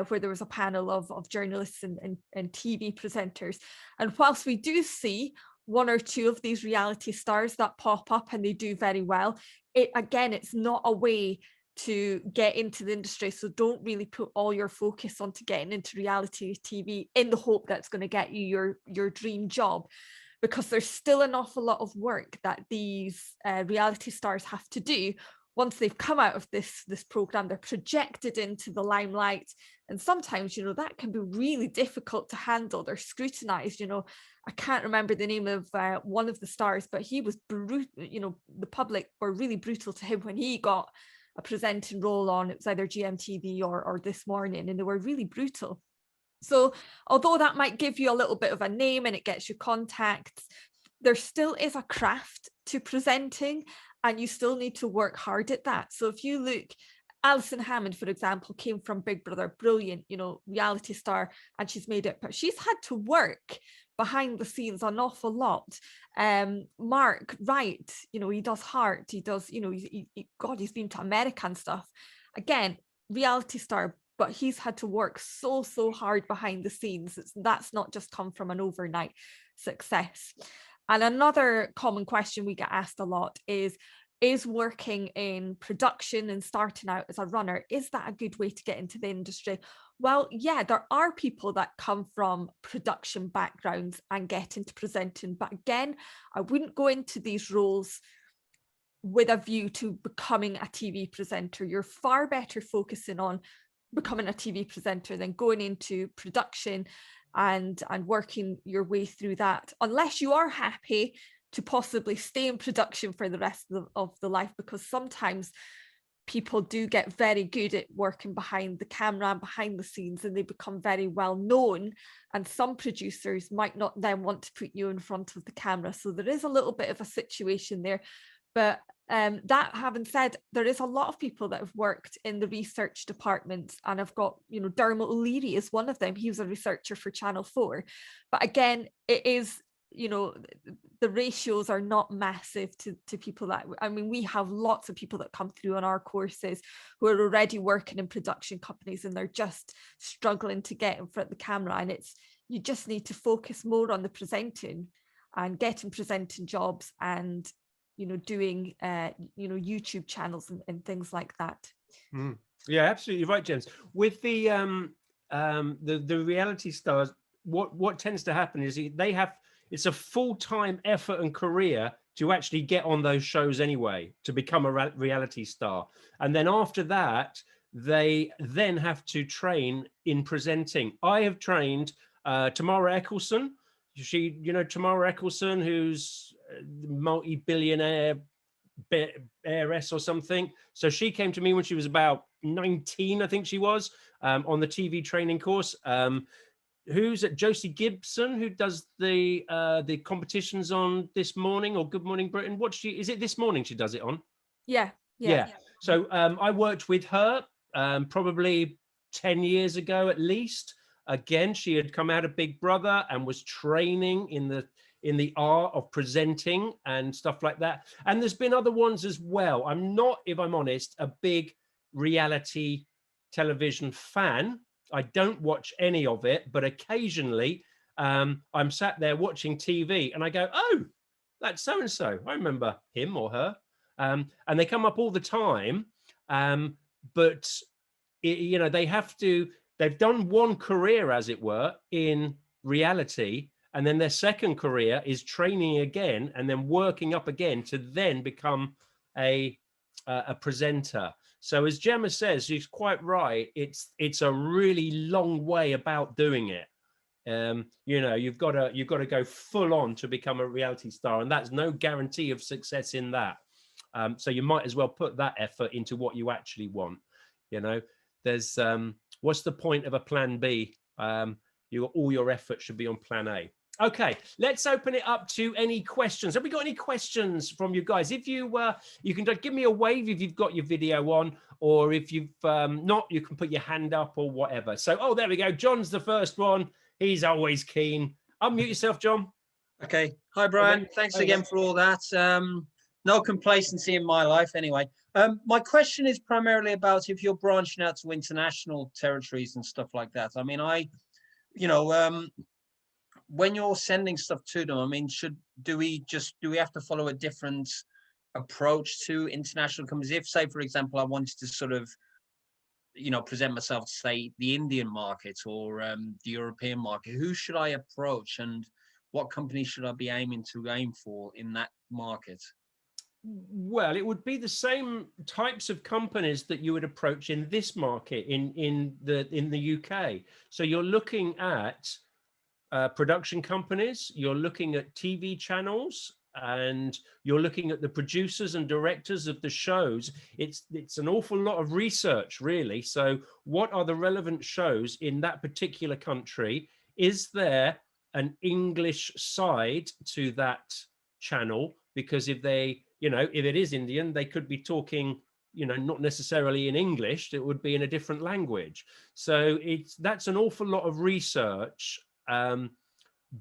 where there was a panel of journalists and TV presenters. And whilst we do see 1 or 2 of these reality stars that pop up and they do very well, it's not a way to get into the industry. So don't really put all your focus onto getting into reality TV in the hope that's going to get you your dream job, because there's still an awful lot of work that these reality stars have to do. Once they've come out of this program, they're projected into the limelight, and sometimes that can be really difficult to handle. They're scrutinized. I can't remember the name of one of the stars, but he was brutal. The public were really brutal to him when he got a presenting role on, it was either GMTV or This Morning, and they were really brutal. So although that might give you a little bit of a name and it gets you contacts, there still is a craft to presenting, and you still need to work hard at that. So if you look, Alison Hammond, for example, came from Big Brother, brilliant, reality star, and she's made it, but she's had to work behind the scenes an awful lot. Mark Wright, he does Heart, he does, he's been to America and stuff. Again, reality star, but he's had to work so hard behind the scenes. That's not just come from an overnight success. And another common question we get asked a lot is working in production and starting out as a runner, is that a good way to get into the industry? Well, yeah, there are people that come from production backgrounds and get into presenting. But again, I wouldn't go into these roles with a view to becoming a TV presenter. You're far better focusing on becoming a TV presenter than going into production and working your way through that, unless you are happy to possibly stay in production for the rest of the life, because sometimes people do get very good at working behind the camera and behind the scenes, and they become very well known, and some producers might not then want to put you in front of the camera. So there is a little bit of a situation there. But that having said, there is a lot of people that have worked in the research departments, and I've got, Dermot O'Leary is one of them. He was a researcher for Channel 4. But again, it is, the ratios are not massive to people that, we have lots of people that come through on our courses who are already working in production companies, and they're just struggling to get in front of the camera. And you just need to focus more on the presenting and getting presenting jobs and doing YouTube channels and things like that. Yeah, absolutely right, James. With the reality stars, what tends to happen is it's a full-time effort and career to actually get on those shows anyway, to become a reality star. And then after that, they then have to train in presenting. I have trained Tamara Eccleston. Tamara Eccleston, who's multi-billionaire heiress or something. So she came to me when she was about 19, I think she was, on the TV training course. Who's at Josie Gibson, who does the competitions on This Morning or Good Morning Britain? Is it This Morning she does it on? Yeah. So I worked with her probably 10 years ago at least. Again, she had come out of Big Brother and was training in the art of presenting and stuff like that. And there's been other ones as well. I'm not, if I'm honest, a big reality television fan. I don't watch any of it, but occasionally I'm sat there watching TV and I go, oh, that's so and so. I remember him or her, and they come up all the time. But you know, they've done one career, as it were, in reality, and then their second career is training again and then working up again to then become a presenter. So as Gemma says, she's quite right. It's a really long way about doing it. You know, you've got to go full on to become a reality star, and that's no guarantee of success in that. So you might as well put that effort into what you actually want. You know, there's what's the point of a plan B? All your effort should be on plan A. Okay, let's open it up to any questions. Have we got any questions from you guys? If you you can give me a wave if you've got your video on, or if you've not, you can put your hand up or whatever. So, oh, there we go. John's the first one. He's always keen. Unmute yourself, John. Okay. Hi, Brian. Thanks again for all that. No complacency in my life anyway. My question is primarily about if you're branching out to international territories and stuff like that. I mean, when you're sending stuff to them, I mean, do we have to follow a different approach to international companies? If, say, for example, I wanted to sort of, present myself to, say, the Indian market or the European market, who should I approach and what companies should I be aim for in that market? Well, it would be the same types of companies that you would approach in this market in the UK. So you're looking at production companies, you're looking at TV channels, and you're looking at the producers and directors of the shows. It's an awful lot of research, really. So what are the relevant shows in that particular country? Is there an English side to that channel? Because if it is Indian, they could be talking, not necessarily in English, it would be in a different language. So that's an awful lot of research.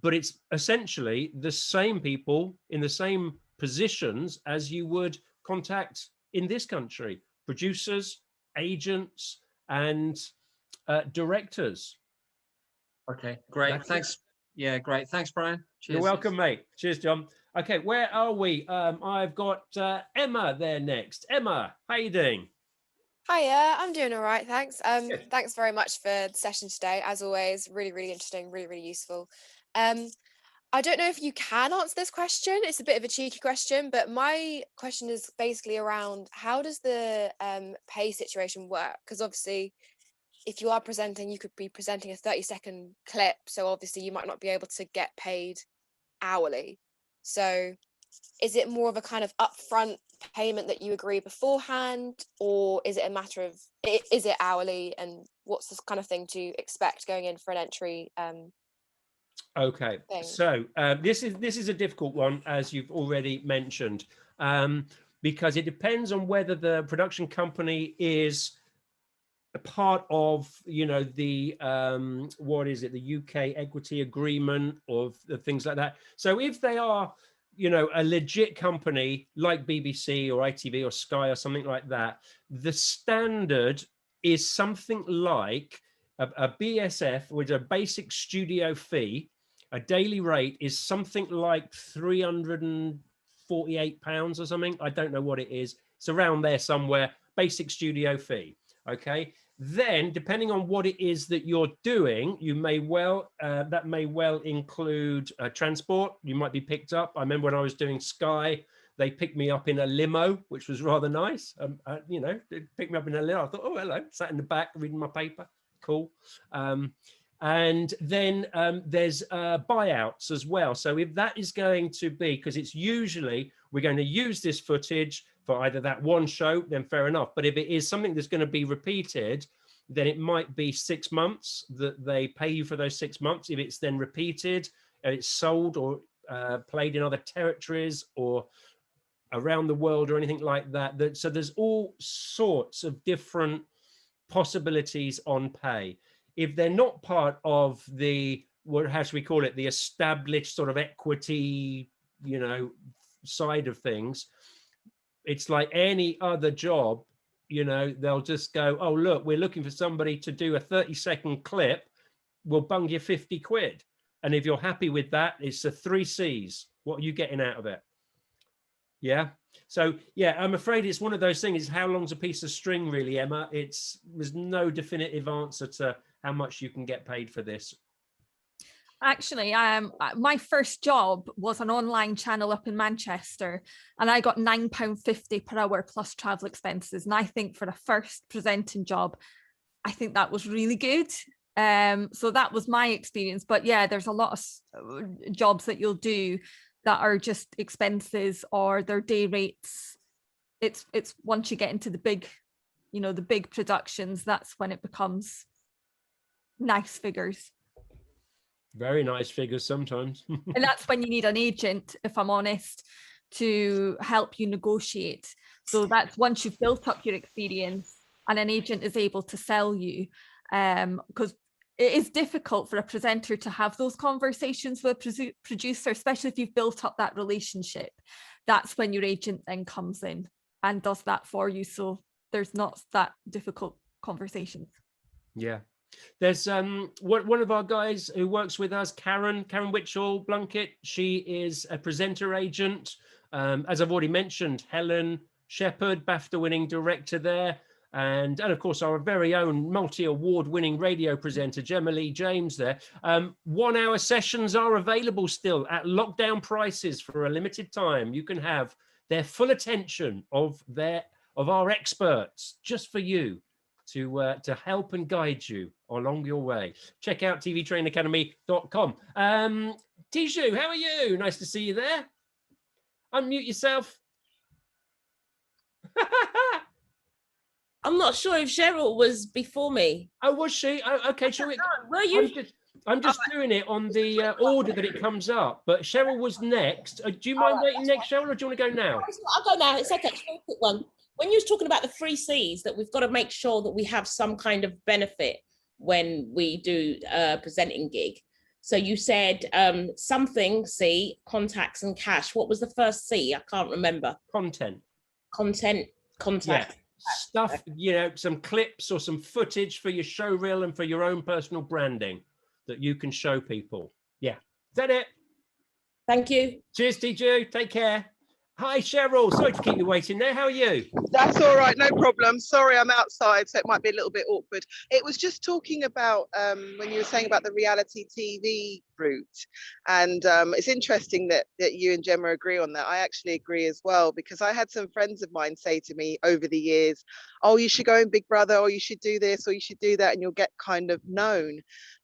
But it's essentially the same people in the same positions as you would contact in this country: producers, agents, and directors. Okay, great. That's Thanks. it. Yeah, great. Thanks, Brian. Cheers. You're welcome, mate. Cheers, John. Okay, where are we? I've got Emma there next. Emma, how you doing? Hiya, I'm doing all right, thanks. Thanks very much for the session today. As always, really, really interesting, really, really useful. I don't know if you can answer this question. It's a bit of a cheeky question, but my question is basically around how does the pay situation work? Because obviously, if you are presenting, you could be presenting a 30-second clip. So obviously, you might not be able to get paid hourly. So is it more of a kind of upfront payment that you agree beforehand, or is it a matter of, is it hourly, and what's this kind of thing to expect going in for an entry Okay, thing? so this is a difficult one, as you've already mentioned, because it depends on whether the production company is a part of, the what is it, the UK equity agreement, or the things like that. So if they are, a legit company like BBC or ITV or Sky or something like that, the standard is something like a BSF, with a basic studio fee. A daily rate is something like £348 or something. I don't know what it is. It's around there somewhere. Basic studio fee. Okay. Then, depending on what it is that you're doing, you may well that may well include transport. You might be picked up. I remember when I was doing Sky, they picked me up in a limo, which was rather nice. They picked me up in a limo. I thought, oh, hello, sat in the back reading my paper. Cool. And then there's buyouts as well. So if that is going to be, because it's usually we're going to use this footage for either that one show, then fair enough. But if it is something that's going to be repeated, then it might be 6 months that they pay you for those 6 months. If it's then repeated, it's sold or played in other territories or around the world or anything like that. So there's all sorts of different possibilities on pay. If they're not part of the, how should we call it, the established sort of equity, side of things, it's like any other job. They'll just go, oh, look, we're looking for somebody to do a 30-second clip. We'll bung you 50 quid. And if you're happy with that, it's the 3 C's. What are you getting out of it? Yeah. So yeah, I'm afraid it's one of those things. How long's a piece of string, really, Emma? There's no definitive answer to how much you can get paid for this. Actually, my first job was an online channel up in Manchester, and I got £9.50 per hour plus travel expenses. And I think for a first presenting job, I think that was really good. So that was my experience. But yeah, there's a lot of jobs that you'll do that are just expenses or their day rates. It's once you get into the big, the big productions, that's when it becomes nice figures. Very nice figures sometimes. And that's when you need an agent, if I'm honest, to help you negotiate. So that's once you've built up your experience and an agent is able to sell you, because it is difficult for a presenter to have those conversations with a producer, especially if you've built up that relationship. That's when your agent then comes in and does that for you. So there's not that difficult conversations. Yeah. There's one of our guys who works with us, Karen Witchell Blunkett. She is a presenter agent. As I've already mentioned, Helen Shepherd, BAFTA-winning director there. And of course, our very own multi-award winning radio presenter, Gemma Lee James there. 1 hour sessions are available still at lockdown prices for a limited time. You can have their full attention of our experts just for you to help and guide you along your way. Check out tvtrainacademy.com. Tiju, how are you? Nice to see you there. Unmute yourself. I'm not sure if Cheryl was before me. Oh, was she? Oh, okay. Were you? I'm just doing it on the order that it comes up. But Cheryl was next. Do you mind waiting next, Cheryl, or do you want to go now? I'll go now. It's okay. It's a very quick one. When you was talking about the 3 C's, that we've got to make sure that we have some kind of benefit when we do a presenting gig. So you said something C, contacts and cash. What was the first C? I can't remember. Content. Contact. Yeah. Stuff, some clips or some footage for your show reel and for your own personal branding that you can show people. Yeah. Is that it? Thank you. Cheers, TJ. Take care. Hi, Cheryl. Sorry to keep you waiting there. How are you? That's all right. No problem. Sorry, I'm outside, so it might be a little bit awkward. It was just talking about when you were saying about the reality TV route. And it's interesting that you and Gemma agree on that. I actually agree as well, because I had some friends of mine say to me over the years, oh, you should go in Big Brother, or you should do this, or you should do that, and you'll get kind of known.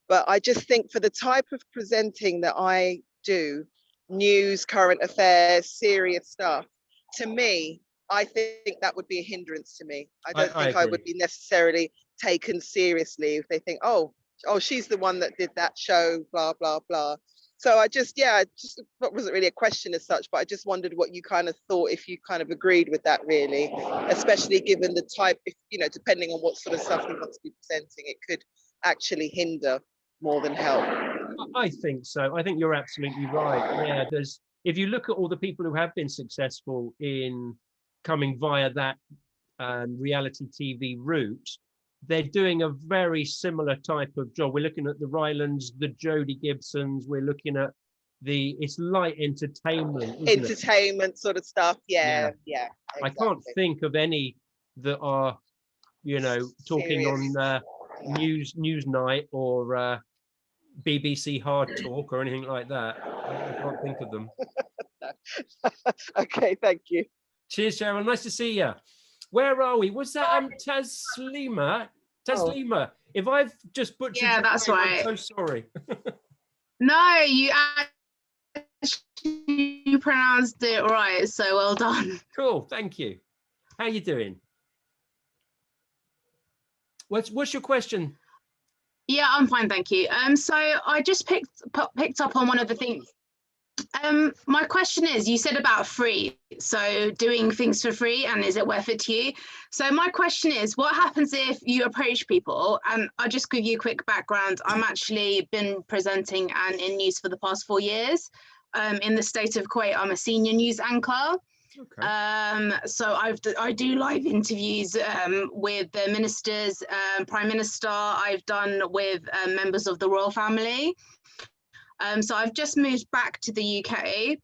But I just think for the type of presenting that I do, news, current affairs, serious stuff, to me, I think that would be a hindrance to me. I don't think I would be necessarily taken seriously if they think, oh, she's the one that did that show, blah, blah, blah. So it wasn't really a question as such, but I just wondered what you kind of thought, if you kind of agreed with that, really, especially given the type, depending on what sort of stuff you want to be presenting, it could actually hinder more than help. I think so. I think you're absolutely right. Yeah, if you look at all the people who have been successful in coming via that reality TV route, they're doing a very similar type of job. We're looking at the Rylands, the Jodie Gibsons. We're looking at it's light entertainment. Entertainment sort of stuff. Yeah. Exactly. I can't think of any that are, talking serious on Newsnight or BBC Hard Talk or anything like that. I can't think of them. Okay, thank you. Cheers, Cheryl. Nice to see you. Where are we? Was that Taslima? Taslima. Oh. If I've just butchered your that's name, right. I'm so sorry. No, you pronounced it right, so well done. Cool, thank you. How you doing? What's your question? Yeah, I'm fine, thank you. So I just picked up on one of the things. My question is, you said about free, so doing things for free, and is it worth it to you? So my question is, what happens if you approach people? And I'll just give you a quick background. I'm actually been presenting and in news for the past 4 years. In the state of Kuwait, I'm a senior news anchor. Okay. So I do live interviews with the ministers, Prime Minister. I've done with members of the royal family. So I've just moved back to the UK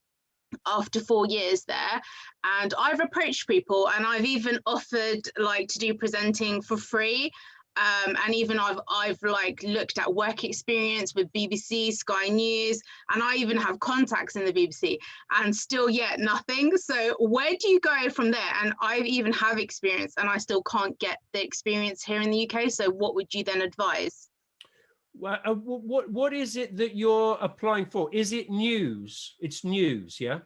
after 4 years there, and I've approached people, and I've even offered like to do presenting for free. And even I've like looked at work experience with BBC, Sky News, and I even have contacts in the BBC, and still yet nothing. So where do you go from there? And I even have experience, and I still can't get the experience here in the UK. So what would you then advise? Well, what is it that you're applying for? Is it news? It's news, yeah?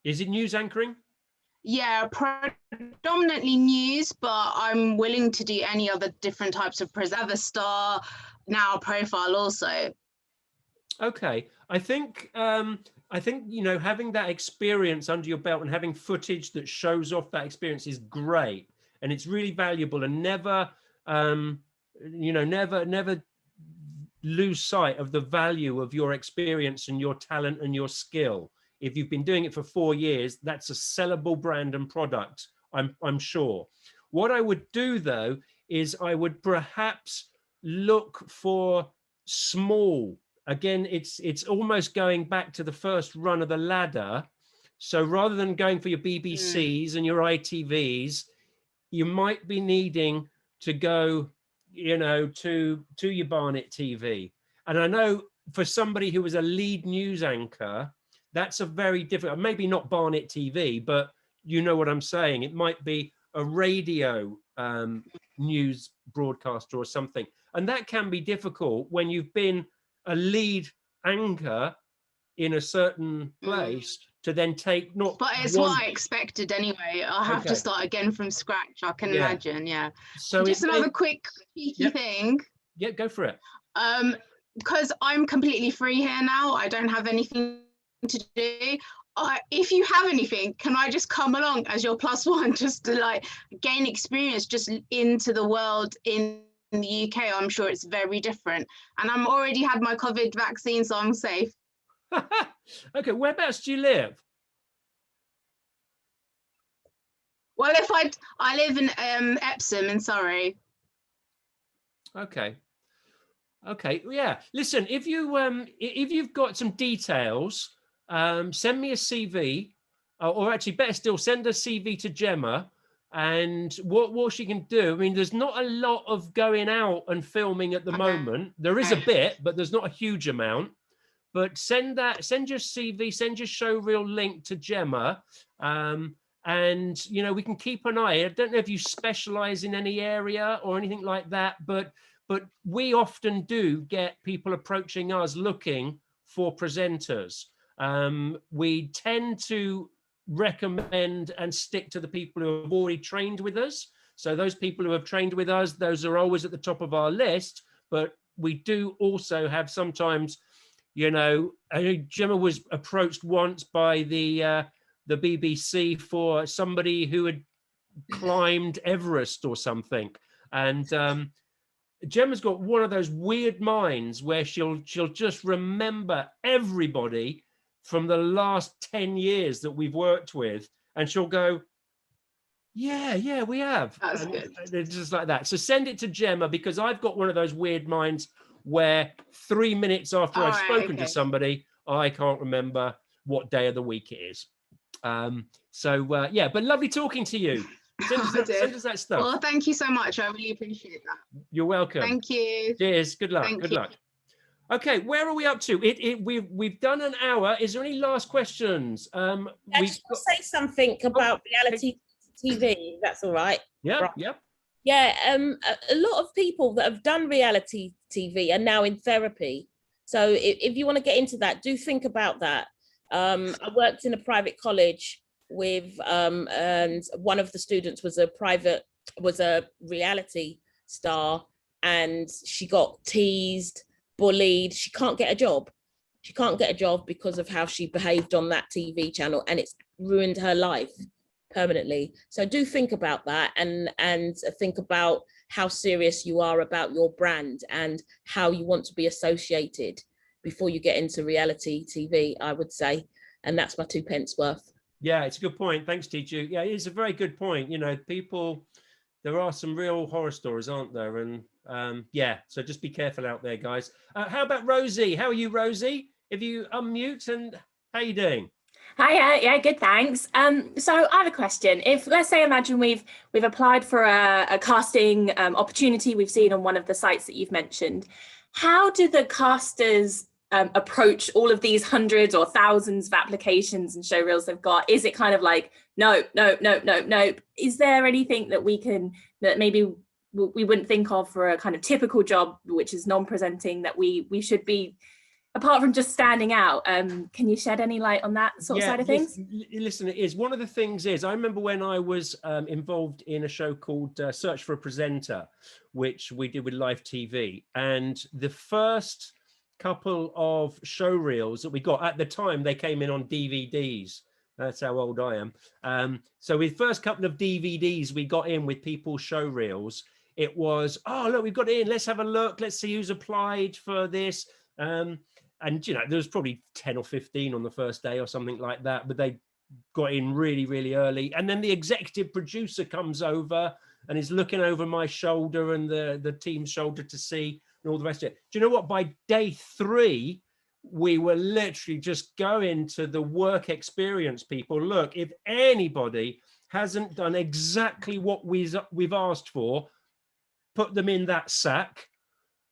Is it news anchoring? Yeah, predominantly news, but I'm willing to do any other different types of other star, now profile also. Okay, I think you know, having that experience under your belt and having footage that shows off that experience is great, and it's really valuable. And never, you know, never lose sight of the value of your experience and your talent and your skill. If you've been doing it for 4 years, that's a sellable brand and product, I'm sure. What I would do though is I would perhaps look for small. Again, it's almost going back to the first run of the ladder. So rather than going for your BBCs and your ITVs, you might be needing to go, you know, to your Barnet TV. And I know for somebody who was a lead news anchor, that's a very different, maybe not Barnet TV, but you know what I'm saying. It might be a radio news broadcaster or something. And that can be difficult when you've been a lead anchor in a certain place to then take not. But it's what I expected anyway. I'll have to start again from scratch. I can imagine, yeah. So just another quick cheeky thing. Yeah, go for it. Because I'm completely free here now. I don't have anything to do. If you have anything, can I just come along as your +1 just to like gain experience just into the world in the UK? I'm sure it's very different, and I'm already had my COVID vaccine, so I'm safe. Okay, whereabouts do you live? Well, if I live in Epsom in Surrey. Okay, yeah. Listen, if you've got some details, send me a CV, or actually better still, send a CV to Gemma. And what she can do, I mean, there's not a lot of going out and filming at the moment. There is a bit, but there's not a huge amount. But send your CV, send your showreel link to Gemma, and you know, we can keep an eye. I don't know if you specialize in any area or anything like that, but we often do get people approaching us looking for presenters. We tend to recommend and stick to the people who have already trained with us. So those people who have trained with us, those are always at the top of our list. But we do also have sometimes, you know, Gemma was approached once by the BBC for somebody who had climbed Everest or something, and Gemma's got one of those weird minds where she'll just remember everybody from the last 10 years that we've worked with, and she'll go, yeah, we have. That's good. It's just like that. So send it to Gemma, because I've got one of those weird minds where 3 minutes after I've spoken to somebody, I can't remember what day of the week it is. Yeah, but lovely talking to you. Send us that stuff. Well, thank you so much. I really appreciate that. You're welcome. Thank you. Cheers. Good luck. Good luck. Okay, where are we up to? We've done an hour. Is there any last questions? I just want to say something about reality TV. That's all right. Yeah. Right. Yeah. Yeah. A lot of people that have done reality TV are now in therapy. So if you want to get into that, do think about that. I worked in a private college with and one of the students was a reality star, and she got teased, bullied. She can't get a job. She can't get a job because of how she behaved on that TV channel, and it's ruined her life permanently. So do think about that, and think about how serious you are about your brand and how you want to be associated before you get into reality TV, I would say. And that's my 2 pence worth. Yeah, it's a good point. Thanks, Tichu. Yeah, it's a very good point. You know, people, there are some real horror stories, aren't there? And yeah, so just be careful out there, guys. How about Rosie? How are you, Rosie? If you unmute, and how you doing? Hi, yeah, good, thanks. So I have a question. If, let's say, imagine we've applied for a casting opportunity we've seen on one of the sites that you've mentioned. How do the casters approach all of these hundreds or thousands of applications and show reels they've got? Is it kind of like, no? Is there anything that maybe we wouldn't think of for a kind of typical job, which is non-presenting, that we should be, apart from just standing out? Can you shed any light on that sort of side of things? Listen, it is. One of the things is, I remember when I was involved in a show called Search for a Presenter, which we did with live TV. And the first couple of show reels that we got at the time, they came in on DVDs. That's how old I am. So with first couple of DVDs we got in with people's show reels, it was, oh, look, we've got it in. Let's have a look. Let's see who's applied for this. And, you know, there was probably 10 or 15 on the first day or something like that, but they got in really, really early. And then the executive producer comes over and is looking over my shoulder and the team's shoulder to see and all the rest of it. Do you know what? By day 3, we were literally just going to the work experience people. Look, if anybody hasn't done exactly what we've asked for, put them in that sack.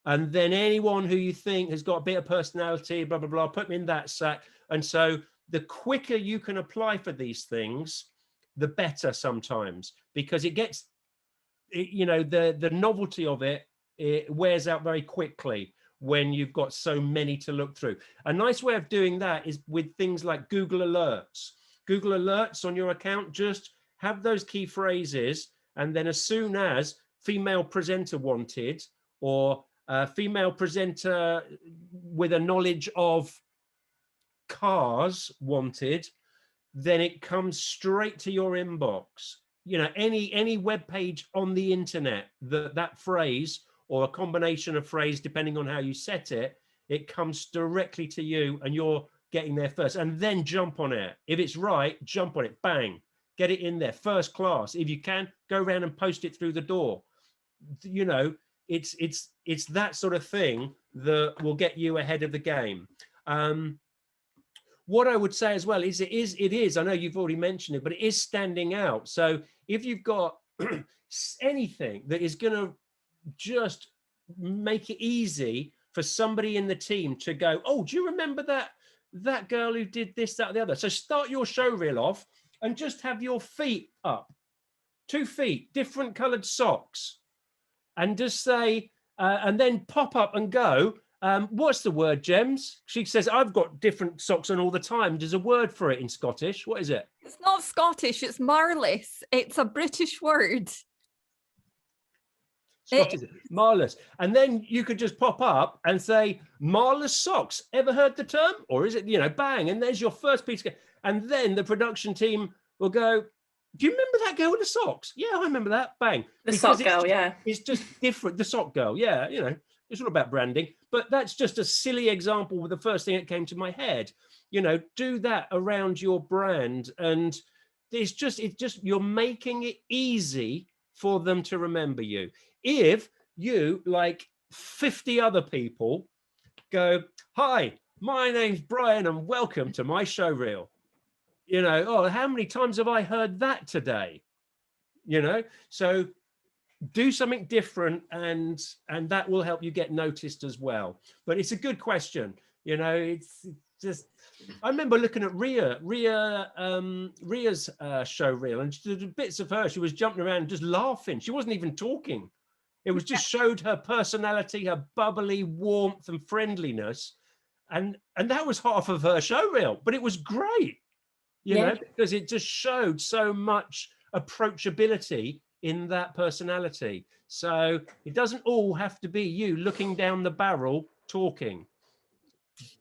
And then anyone who you think has got a bit of personality, blah, blah, blah, put them in that sack. And so the quicker you can apply for these things, the better sometimes, because it gets, you know, the novelty of it wears out very quickly when you've got so many to look through. A nice way of doing that is with things like Google Alerts. Google Alerts on your account, just have those key phrases, and then as soon as female presenter wanted, or female presenter with a knowledge of cars wanted, then it comes straight to your inbox. You know, any web page on the internet, that phrase, or a combination of phrase, depending on how you set it, it comes directly to you and you're getting there first. And then jump on it. If it's right, jump on it, bang, get it in there, first class. If you can, go around and post it through the door. You know, it's that sort of thing that will get you ahead of the game. What I would say as well is it is, I know you've already mentioned it, but it is standing out. So if you've got anything that is going to just make it easy for somebody in the team to go, oh, do you remember that girl who did this, that, or the other? So start your show reel off and just have your feet up, 2 feet, different colored socks, and just say, and then pop up and go, what's the word, Gems? She says, I've got different socks on all the time. There's a word for it in Scottish. What is it? It's not Scottish, it's marless. It's a British word. Scottish, marless. And then you could just pop up and say, marless socks. Ever heard the term? Or is it, you know, bang, and there's your first piece. And then the production team will go, do you remember that girl with the socks? Yeah, I remember that. Bang. The sock girl, yeah. It's just different. The sock girl, yeah, you know, it's all about branding. But that's just a silly example with the first thing that came to my head. You know, do that around your brand. And it's just you're making it easy for them to remember you. If you, like 50 other people, go, hi, my name's Brian and welcome to my show reel. You know, oh, how many times have I heard that today? You know, so do something different, and that will help you get noticed as well. But it's a good question. You know, it's just, I remember looking at Ria's show reel, and the bits of her, she was jumping around just laughing. She wasn't even talking. It was just showed her personality, her bubbly warmth and friendliness. And that was half of her show reel, but it was great, you know, because it just showed so much approachability in that personality. So it doesn't all have to be you looking down the barrel talking.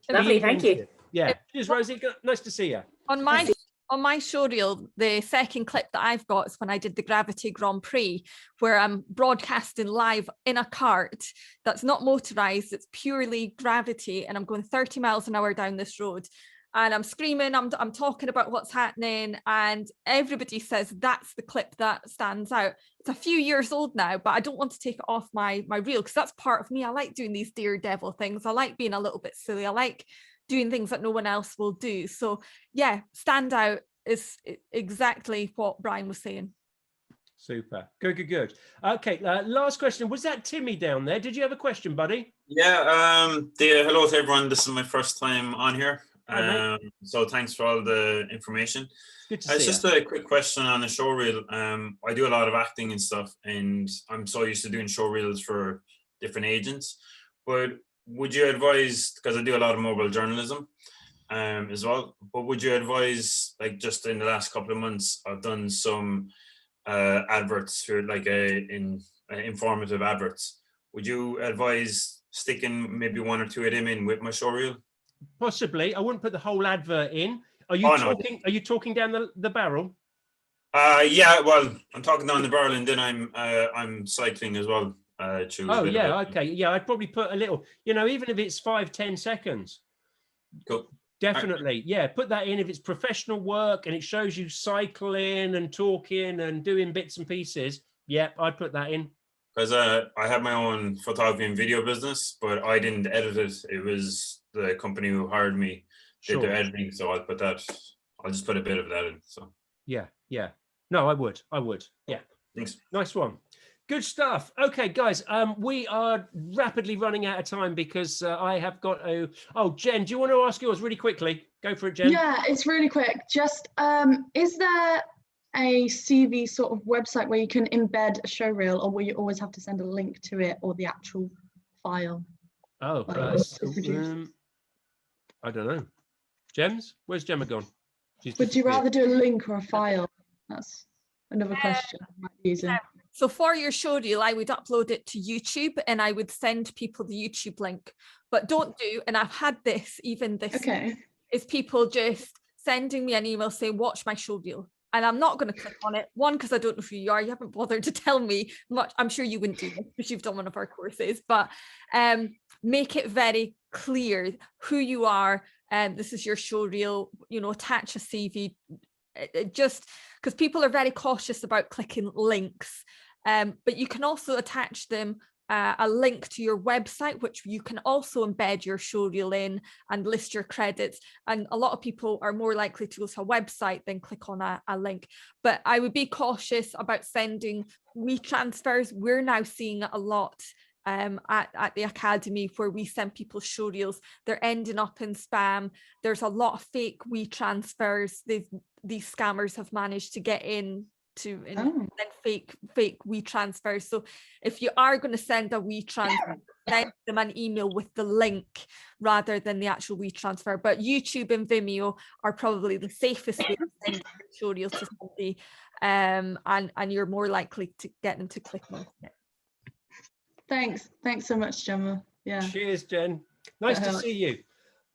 Lovely, thank you. Yeah, cheers, Rosie. Nice to see you. On my show reel, the second clip that I've got is when I did the Gravity Grand Prix, where I'm broadcasting live in a cart that's not motorized, it's purely gravity, and I'm going 30 miles an hour down this road. and I'm screaming, I'm talking about what's happening, and everybody says that's the clip that stands out. It's a few years old now, but I don't want to take it off my reel, because that's part of me. I like doing these daredevil things. I like being a little bit silly. I like doing things that no one else will do. So yeah, stand out is exactly what Brian was saying. Super. Good. Okay, last question. Was that Timmy down there? Did you have a question, buddy? Yeah, hello to everyone. This is my first time on here. Hi, So thanks for all the information. Good to It's see just you. a quick question on the show reel. I do a lot of acting and stuff, and I'm so used to doing show reels for different agents. But would you advise, because I do a lot of mobile journalism as well, but would you advise, like just in the last couple of months, I've done some adverts for like informative adverts. Would you advise sticking maybe one or two of them in with my show reel? Possibly. I wouldn't put the whole advert in. Are you talking? Are you talking down the barrel? Yeah. Well, I'm talking down the barrel, and then I'm cycling as well. Oh yeah. Okay. Yeah. I'd probably put a little. You know, even if it's 5-10 seconds. Cool. Definitely. Yeah. Put that in if it's professional work and it shows you cycling and talking and doing bits and pieces. Yeah, I'd put that in. Because I have my own photography and video business, but I didn't edit it. It was the company who hired me did the editing, so I'll put that. I'll just put a bit of that in. So yeah. No, I would. Yeah. Thanks. Nice one. Good stuff. Okay, guys, we are rapidly running out of time because I have got to. Oh, Jen, do you want to ask yours really quickly? Go for it, Jen. Yeah, it's really quick. Just is there a CV sort of website where you can embed a show reel, or will you always have to send a link to it or the actual file? Oh, I don't know. Gems? Where's Gemma gone? Would you rather do a link or a file? That's another question I might be using. So for your show reel, I would upload it to YouTube and I would send people the YouTube link. But don't do, and I've had this, even this, is people just sending me an email saying, watch my show reel. And I'm not going to click on it. One, because I don't know who you are. You haven't bothered to tell me much. I'm sure you wouldn't do this because you've done one of our courses. But make it very clear who you are. This is your show reel. You know, attach a CV. Just because people are very cautious about clicking links. But you can also attach them a link to your website, which you can also embed your show reel in and list your credits. And a lot of people are more likely to go to a website than click on a link. But I would be cautious about sending WeTransfers. We're now seeing a lot at the Academy where we send people show reels. They're ending up in spam. There's a lot of fake WeTransfers. These scammers have managed to get in to then fake WeTransfers. So if you are going to send a WeTransfer, send them an email with the link rather than the actual WeTransfer. But YouTube and Vimeo are probably the safest way to send a show reel to somebody, and you're more likely to get them to click on it. Thanks so much, Gemma. Yeah. Cheers, Jen. Nice to see you.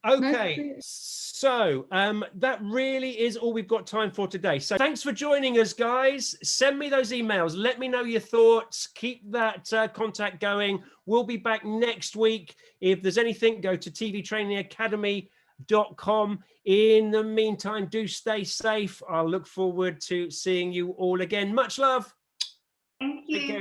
Okay, so that really is all we've got time for today. So thanks for joining us, guys. Send me those emails. Let me know your thoughts. Keep that contact going. We'll be back next week. If there's anything, go to tvtrainingacademy.com. In the meantime, do stay safe. I'll look forward to seeing you all again. Much love. Thank you.